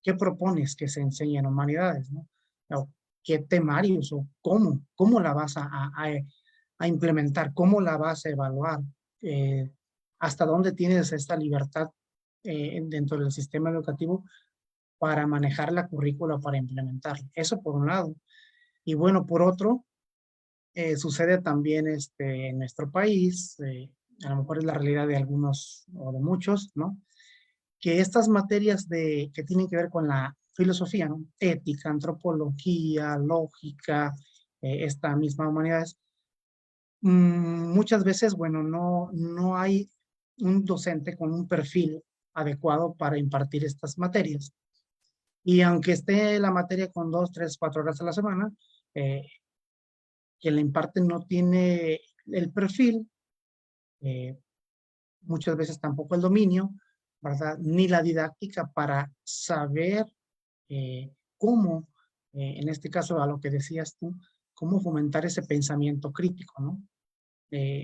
S3: ¿qué propones que se enseñe en humanidades, ¿no? O ¿qué temarios o cómo la vas a implementar? ¿Cómo la vas a evaluar? Eh, ¿Hasta dónde tienes esta libertad dentro del sistema educativo para manejar la currícula, para implementarla? Eso por un lado. Y bueno, por otro, sucede también en nuestro país, a lo mejor es la realidad de algunos o de muchos, ¿no? Que estas materias que tienen que ver con la filosofía, ¿no? Ética, antropología, lógica, esta misma humanidades, muchas veces, bueno, no hay un docente con un perfil adecuado para impartir estas materias. Y aunque esté la materia con 2, 3, 4 horas a la semana, quien la imparte no tiene el perfil, eh, muchas veces tampoco el dominio, ¿verdad? Ni la didáctica para saber cómo, en este caso a lo que decías tú, cómo fomentar ese pensamiento crítico, ¿no?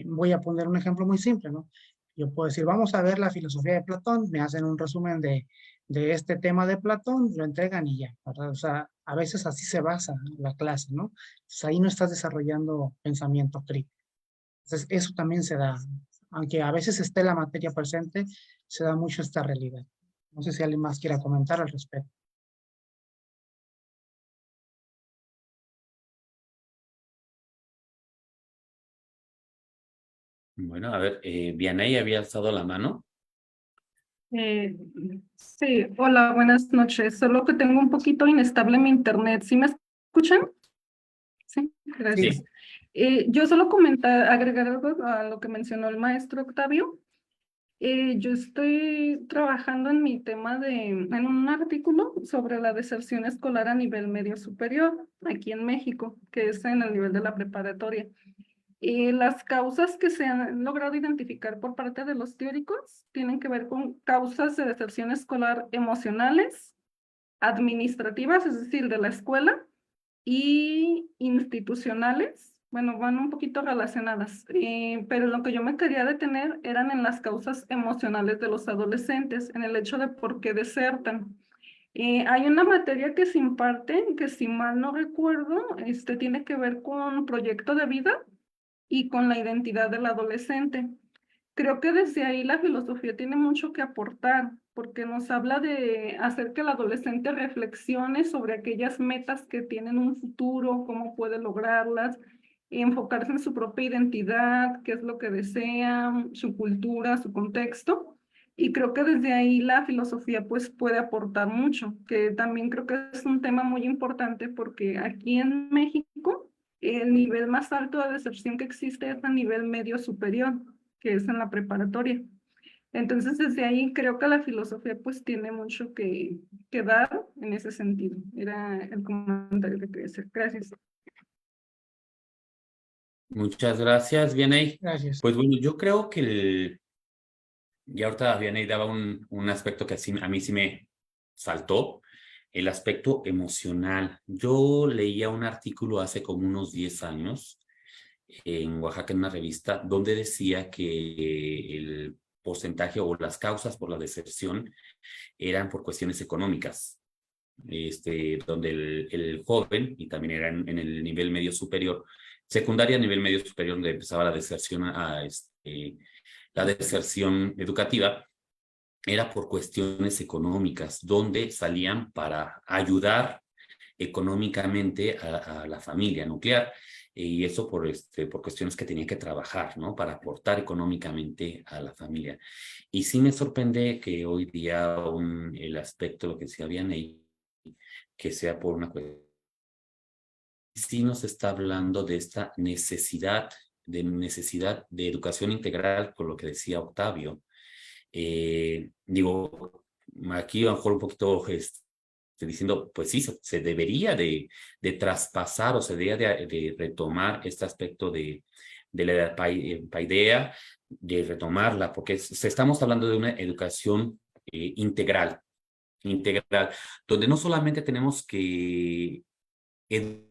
S3: Voy a poner un ejemplo muy simple, ¿no? Yo puedo decir, vamos a ver la filosofía de Platón, me hacen un resumen de este tema de Platón, lo entregan y ya, ¿verdad? O sea, a veces así se basa la clase, ¿no? Entonces ahí no estás desarrollando pensamiento crítico. Entonces eso también se da, aunque a veces esté la materia presente, se da mucho esta realidad. No sé si alguien más quiera comentar al respecto.
S2: Bueno, a ver, Vianey había alzado la mano.
S8: Eh, sí, hola, buenas noches. Solo que tengo un poquito inestable mi internet. ¿Sí me escuchan? Sí, gracias.
S2: Sí.
S8: Yo solo comentar, agregar algo a lo que mencionó el maestro Octavio. Yo estoy trabajando en mi tema en un artículo sobre la deserción escolar a nivel medio superior aquí en México, que es en el nivel de la preparatoria. Y las causas que se han logrado identificar por parte de los teóricos tienen que ver con causas de deserción escolar emocionales, administrativas, es decir, de la escuela, y institucionales. Bueno, van un poquito relacionadas, pero lo que yo me quería detener eran en las causas emocionales de los adolescentes, en el hecho de por qué desertan. Hay una materia que se imparte, que si mal no recuerdo, tiene que ver con proyecto de vida y con la identidad del adolescente. Creo que desde ahí la filosofía tiene mucho que aportar, porque nos habla de hacer que el adolescente reflexione sobre aquellas metas que tienen un futuro, cómo puede lograrlas, y enfocarse en su propia identidad, qué es lo que desea, su cultura, su contexto. Y creo que desde ahí la filosofía pues puede aportar mucho, que también creo que es un tema muy importante porque aquí en México el nivel más alto de deserción que existe es a nivel medio superior, que es en la preparatoria. Entonces, desde ahí creo que la filosofía pues tiene mucho que dar en ese sentido. Era el comentario que quería hacer. Gracias.
S2: Muchas gracias, Vianey.
S3: Gracias.
S2: Pues bueno, yo creo que ya ahorita Vianey daba un aspecto que a mí sí me saltó, el aspecto emocional. Yo leía un artículo hace como unos 10 años en Oaxaca, en una revista, donde decía que el porcentaje o las causas por la deserción eran por cuestiones económicas, donde el joven, y también era en el nivel medio superior, secundaria, nivel medio superior, donde empezaba la deserción educativa, era por cuestiones económicas, donde salían para ayudar económicamente a la familia nuclear, y eso por cuestiones que tenía que trabajar, ¿no? Para aportar económicamente a la familia. Y sí me sorprende que hoy día el aspecto, lo que se habían ahí, que sea por una cuestión, sí nos está hablando de esta necesidad de educación integral, con lo que decía Octavio. Digo, aquí a lo mejor un poquito diciendo, pues sí, se debería de traspasar o se debería de retomar este aspecto de la paideia, de retomarla, porque estamos hablando de una educación integral, donde no solamente tenemos que educar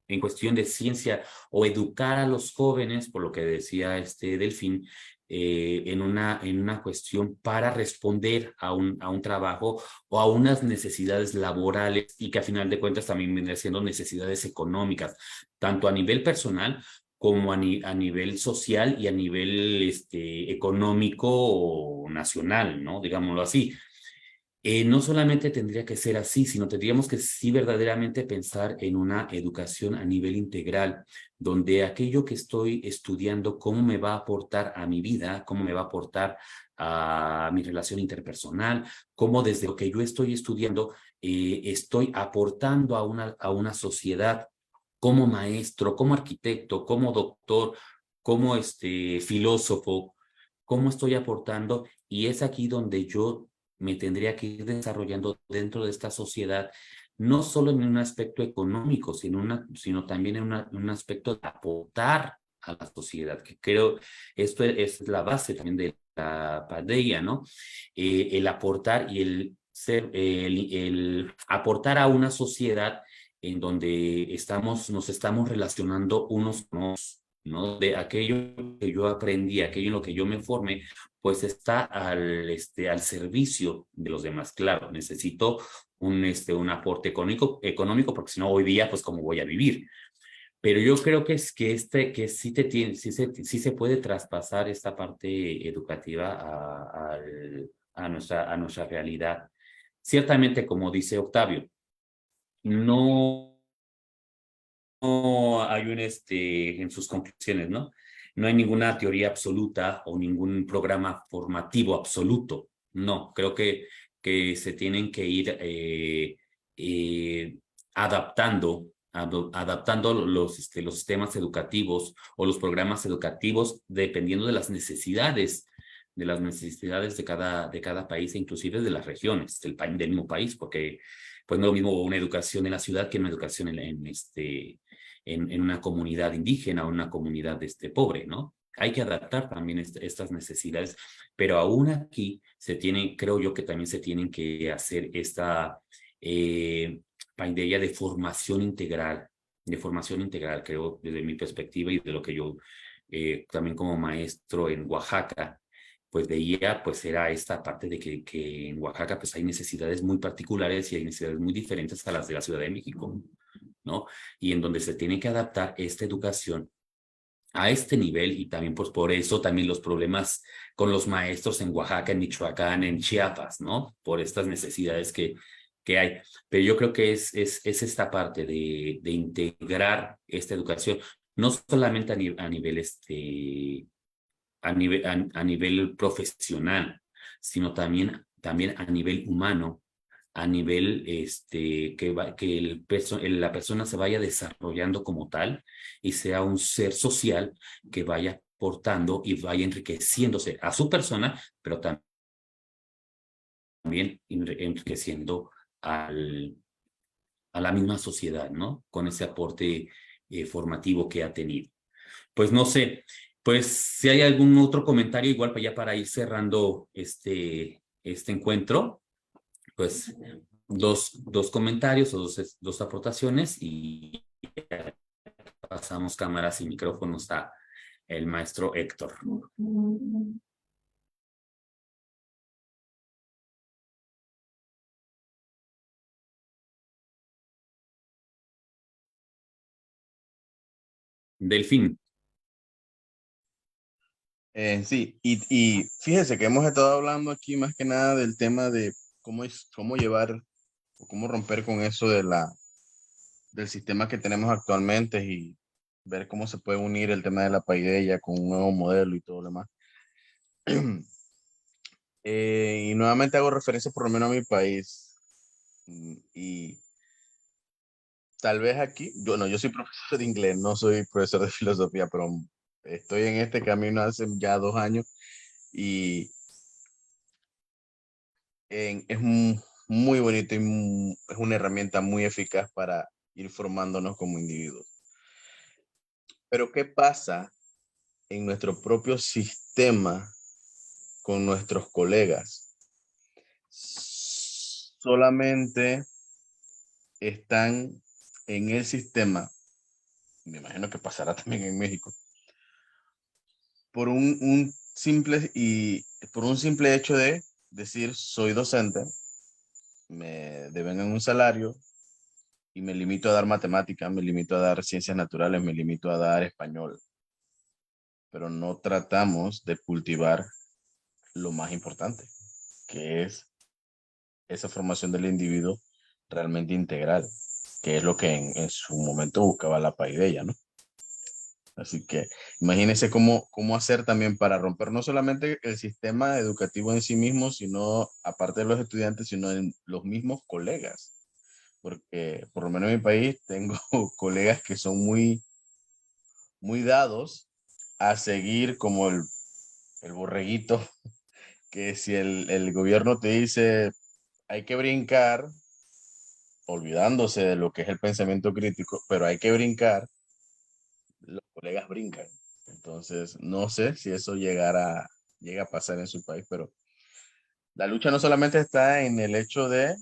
S2: en cuestión de ciencia o educar a los jóvenes, por lo que decía Delfín, en una cuestión para responder a un trabajo o a unas necesidades laborales, y que a final de cuentas también vienen siendo necesidades económicas, tanto a nivel personal como a nivel social y a nivel económico nacional, ¿no? Digámoslo así. No solamente tendría que ser así, sino tendríamos que sí verdaderamente pensar en una educación a nivel integral, donde aquello que estoy estudiando, cómo me va a aportar a mi vida, cómo me va a aportar a mi relación interpersonal, cómo desde lo que yo estoy estudiando estoy aportando a una sociedad como maestro, como arquitecto, como doctor, como filósofo, cómo estoy aportando, y es aquí donde yo me tendría que ir desarrollando dentro de esta sociedad, no solo en un aspecto económico, sino también en un aspecto de aportar a la sociedad, que creo esto es la base también de la paideia, ¿no? El aportar y el aportar a una sociedad en donde nos estamos relacionando unos con otros, ¿no? De aquello que yo aprendí, aquello en lo que yo me formé, pues está al servicio de los demás. Claro, necesito un aporte económico, porque si no, hoy día, pues, ¿cómo voy a vivir? Pero yo creo que sí se puede traspasar esta parte educativa a nuestra realidad. Ciertamente, como dice Octavio, no hay en sus conclusiones, ¿no? No hay ninguna teoría absoluta o ningún programa formativo absoluto. No, creo que se tienen que ir eh, adaptando los sistemas educativos o los programas educativos dependiendo de las necesidades de cada país e inclusive de las regiones del mismo país, porque pues no es lo mismo una educación en la ciudad que una educación en una comunidad indígena o una comunidad pobre, ¿no? Hay que adaptar también estas necesidades, pero aún aquí creo yo que también se tienen que hacer esta idea de formación integral, creo, desde mi perspectiva y de lo que yo también como maestro en Oaxaca, pues veía, pues era esta parte de que en Oaxaca pues hay necesidades muy particulares y hay necesidades muy diferentes a las de la Ciudad de México, ¿no? Y en donde se tiene que adaptar esta educación a este nivel y también pues por eso también los problemas con los maestros en Oaxaca, en Michoacán, en Chiapas, ¿no? Por estas necesidades que hay. Pero yo creo que es esta parte de integrar esta educación, no solamente a nivel profesional, sino también a nivel humano, a nivel la persona se vaya desarrollando como tal y sea un ser social que vaya aportando y vaya enriqueciéndose a su persona, pero también enriqueciendo a la misma sociedad, ¿no? Con ese aporte formativo que ha tenido. Pues no sé, pues si hay algún otro comentario, igual para ir cerrando este encuentro, pues dos comentarios o dos aportaciones y pasamos cámaras y micrófonos a el maestro Héctor. Delfín.
S4: Sí, y fíjese que hemos estado hablando aquí más que nada del tema de cómo llevar o cómo romper con eso del sistema que tenemos actualmente y ver cómo se puede unir el tema de la paideia con un nuevo modelo y todo lo demás. Y nuevamente hago referencia por lo menos a mi país. Y tal vez aquí, yo soy profesor de inglés, no soy profesor de filosofía, pero estoy en este camino hace ya 2 años y muy bonito y es una herramienta muy eficaz para ir formándonos como individuos. Pero ¿qué pasa en nuestro propio sistema con nuestros colegas? Solamente están en el sistema, me imagino que pasará también en México, por por un simple hecho de decir soy docente, me deben un salario y me limito a dar matemáticas, me limito a dar ciencias naturales, me limito a dar español, pero no tratamos de cultivar lo más importante, que es esa formación del individuo realmente integral, que es lo que en su momento buscaba la paideia, ¿no? Así que imagínense cómo hacer también para romper no solamente el sistema educativo en sí mismo, sino aparte de los estudiantes, sino en los mismos colegas. Porque por lo menos en mi país tengo colegas que son muy dados a seguir como el borreguito que si el gobierno te dice hay que brincar, olvidándose de lo que es el pensamiento crítico, pero hay que brincar, los colegas brincan. Entonces, no sé si eso llega a pasar en su país, pero la lucha no solamente está en el hecho de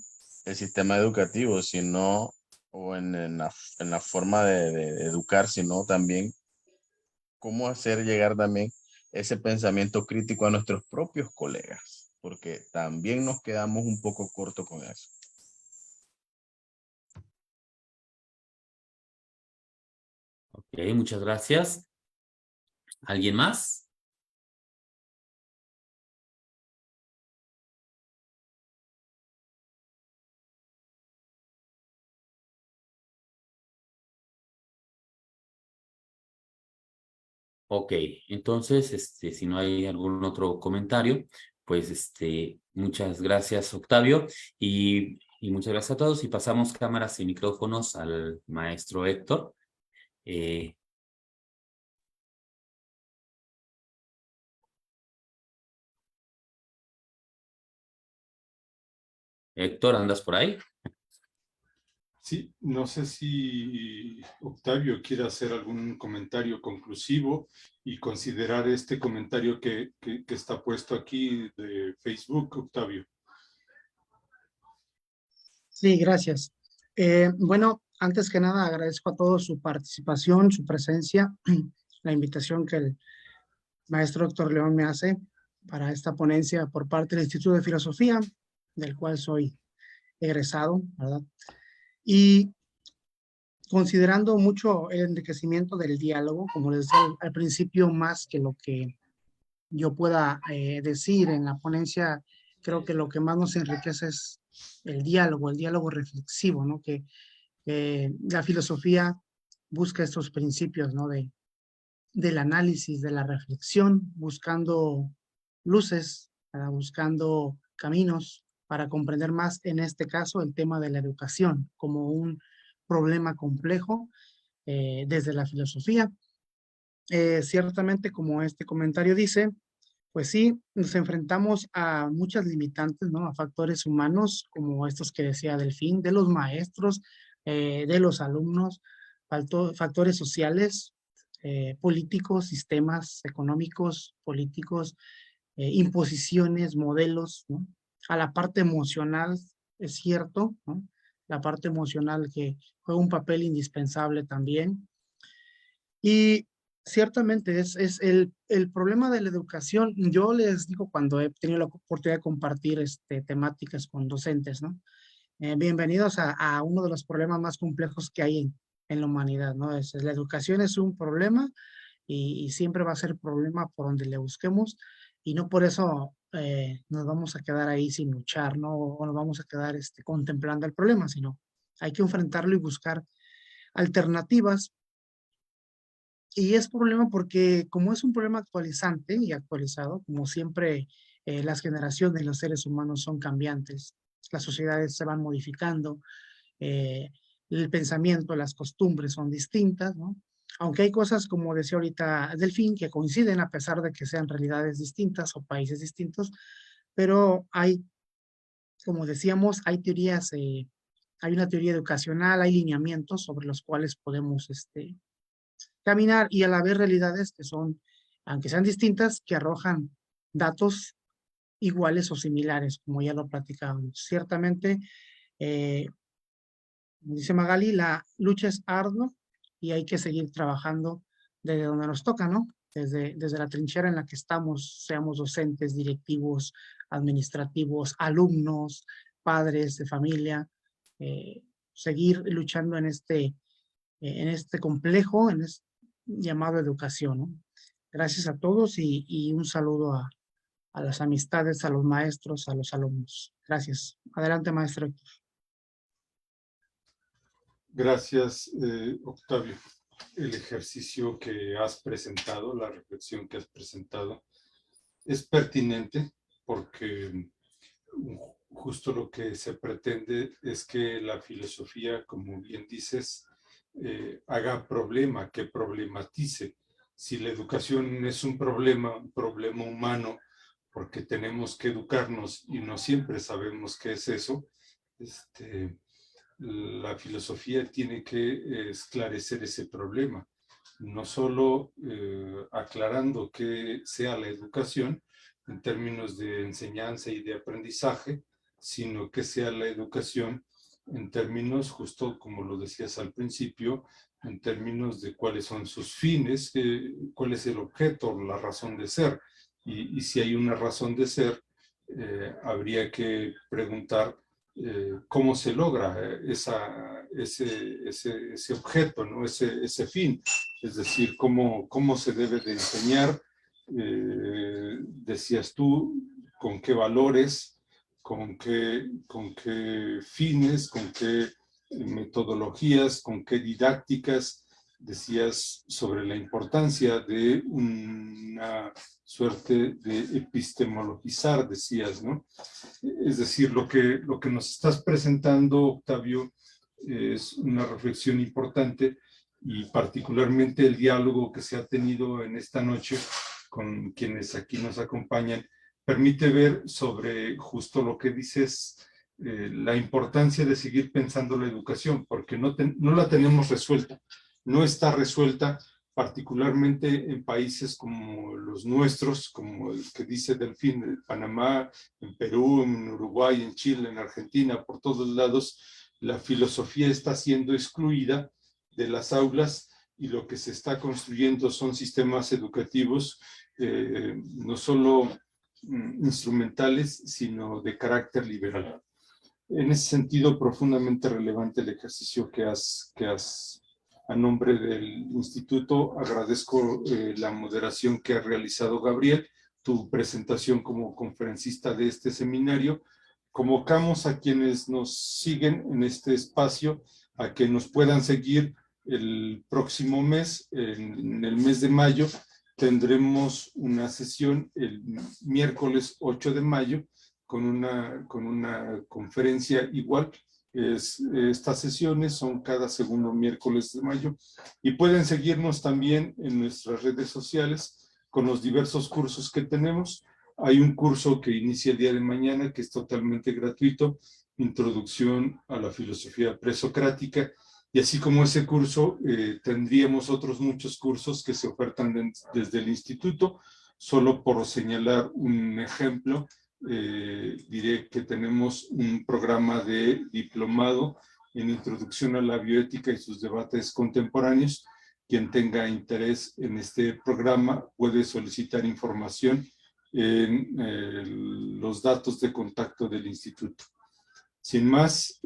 S4: el sistema educativo, sino, o en la forma de educar, sino también cómo hacer llegar también ese pensamiento crítico a nuestros propios colegas, porque también nos quedamos un poco cortos con eso.
S2: Ok, muchas gracias. ¿Alguien más? Ok, entonces, si no hay algún otro comentario, pues, muchas gracias, Octavio, y muchas gracias a todos, y pasamos cámaras y micrófonos al maestro Héctor. Eh, Héctor, ¿andas por ahí?
S1: Sí, no sé si Octavio quiere hacer algún comentario conclusivo y considerar este comentario que está puesto aquí de Facebook, Octavio.
S3: Sí, gracias. Bueno, antes que nada agradezco a todos su participación, su presencia, la invitación que el maestro doctor León me hace para esta ponencia por parte del Instituto de Filosofía, del cual soy egresado, ¿verdad? Y considerando mucho el enriquecimiento del diálogo, como les decía al principio, más que lo que yo pueda decir en la ponencia, creo que lo que más nos enriquece es el diálogo reflexivo, ¿no? Que la filosofía busca estos principios, ¿no? Del análisis, de la reflexión, buscando luces, buscando caminos para comprender más, en este caso, el tema de la educación como un problema complejo desde la filosofía. Ciertamente, como este comentario dice, pues sí, nos enfrentamos a muchas limitantes, ¿no? A factores humanos, como estos que decía Delfín, de los maestros, de los alumnos, factores sociales, políticos, sistemas económicos, políticos, imposiciones, modelos, ¿no? A la parte emocional, es cierto, ¿no? La parte emocional que juega un papel indispensable también. Y ciertamente es el problema de la educación. Yo les digo cuando he tenido la oportunidad de compartir temáticas con docentes, ¿no? Bienvenidos a uno de los problemas más complejos que hay en la humanidad, ¿no? La educación es un problema y siempre va a ser problema por donde le busquemos y no por eso nos vamos a quedar ahí sin luchar, ¿no? O nos vamos a quedar contemplando el problema, sino hay que enfrentarlo y buscar alternativas. Y es problema porque como es un problema actualizante y actualizado, como siempre las generaciones, los seres humanos son cambiantes, las sociedades se van modificando, eh, el pensamiento, las costumbres son distintas, ¿no? Aunque hay cosas, como decía ahorita Delfín, que coinciden a pesar de que sean realidades distintas o países distintos, pero hay, como decíamos, hay teorías, hay una teoría educacional, hay lineamientos sobre los cuales podemos caminar y a la vez realidades que son, aunque sean distintas, que arrojan datos iguales o similares, como ya lo platicábamos. Ciertamente, eh, como dice Magali, la lucha es ardua y hay que seguir trabajando desde donde nos toca, ¿no? Desde la trinchera en la que estamos, seamos docentes, directivos, administrativos, alumnos, padres de familia, seguir luchando en este complejo, llamado educación, ¿no? Gracias a todos y un saludo a las amistades, a los maestros, a los alumnos. Gracias. Adelante, maestro Héctor.
S1: Gracias, Octavio. El ejercicio que has presentado, la reflexión que has presentado, es pertinente porque justo lo que se pretende es que la filosofía, como bien dices, haga problema, que problematice. Si la educación es un problema humano, porque tenemos que educarnos y no siempre sabemos qué es eso, la filosofía tiene que esclarecer ese problema, no solo aclarando qué sea la educación en términos de enseñanza y de aprendizaje, sino que sea la educación en términos, justo como lo decías al principio, en términos de cuáles son sus fines, cuál es el objeto, la razón de ser. Y si hay una razón de ser, habría que preguntar cómo se logra ese objeto, ¿no? ese fin. Es decir, cómo se debe de enseñar, decías tú, con qué valores, con qué fines, con qué metodologías, con qué didácticas. Decías sobre la importancia de una suerte de epistemologizar, decías, ¿no? Es decir, lo que nos estás presentando, Octavio, es una reflexión importante y particularmente el diálogo que se ha tenido en esta noche con quienes aquí nos acompañan, permite ver sobre justo lo que dices, la importancia de seguir pensando la educación, porque no la tenemos resuelta, no está resuelta, particularmente en países como los nuestros, como el que dice Delfín, en Panamá, en Perú, en Uruguay, en Chile, en Argentina, por todos lados, la filosofía está siendo excluida de las aulas y lo que se está construyendo son sistemas educativos no solo instrumentales, sino de carácter liberal. En ese sentido, profundamente relevante el ejercicio que has a nombre del instituto. Agradezco la moderación que ha realizado Gabriel, tu presentación como conferencista de este seminario. Convocamos a quienes nos siguen en este espacio a que nos puedan seguir el próximo mes, en el mes de mayo. Tendremos una sesión el miércoles 8 de mayo con una conferencia igual. Estas sesiones son cada segundo miércoles de mayo y pueden seguirnos también en nuestras redes sociales con los diversos cursos que tenemos. Hay un curso que inicia el día de mañana que es totalmente gratuito, Introducción a la Filosofía Presocrática, y así como ese curso tendríamos otros muchos cursos que se ofertan desde el instituto. Solo por señalar un ejemplo, diré que tenemos un programa de diplomado en Introducción a la Bioética y sus debates contemporáneos. Quien tenga interés en este programa puede solicitar información en los datos de contacto del instituto. Sin más,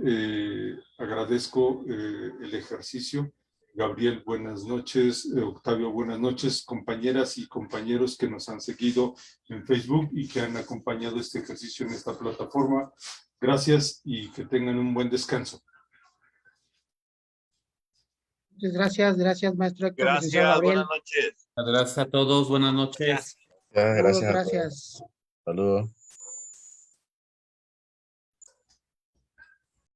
S1: agradezco el ejercicio. Gabriel, buenas noches. Octavio, buenas noches. Compañeras y compañeros que nos han seguido en Facebook y que han acompañado este ejercicio en esta plataforma. Gracias y que tengan un buen descanso.
S3: Muchas gracias, maestro Héctor.
S5: Gracias,
S3: Gabriel.
S5: buenas noches.
S2: Gracias a todos, buenas noches.
S4: Gracias.
S3: Gracias.
S4: Saludos.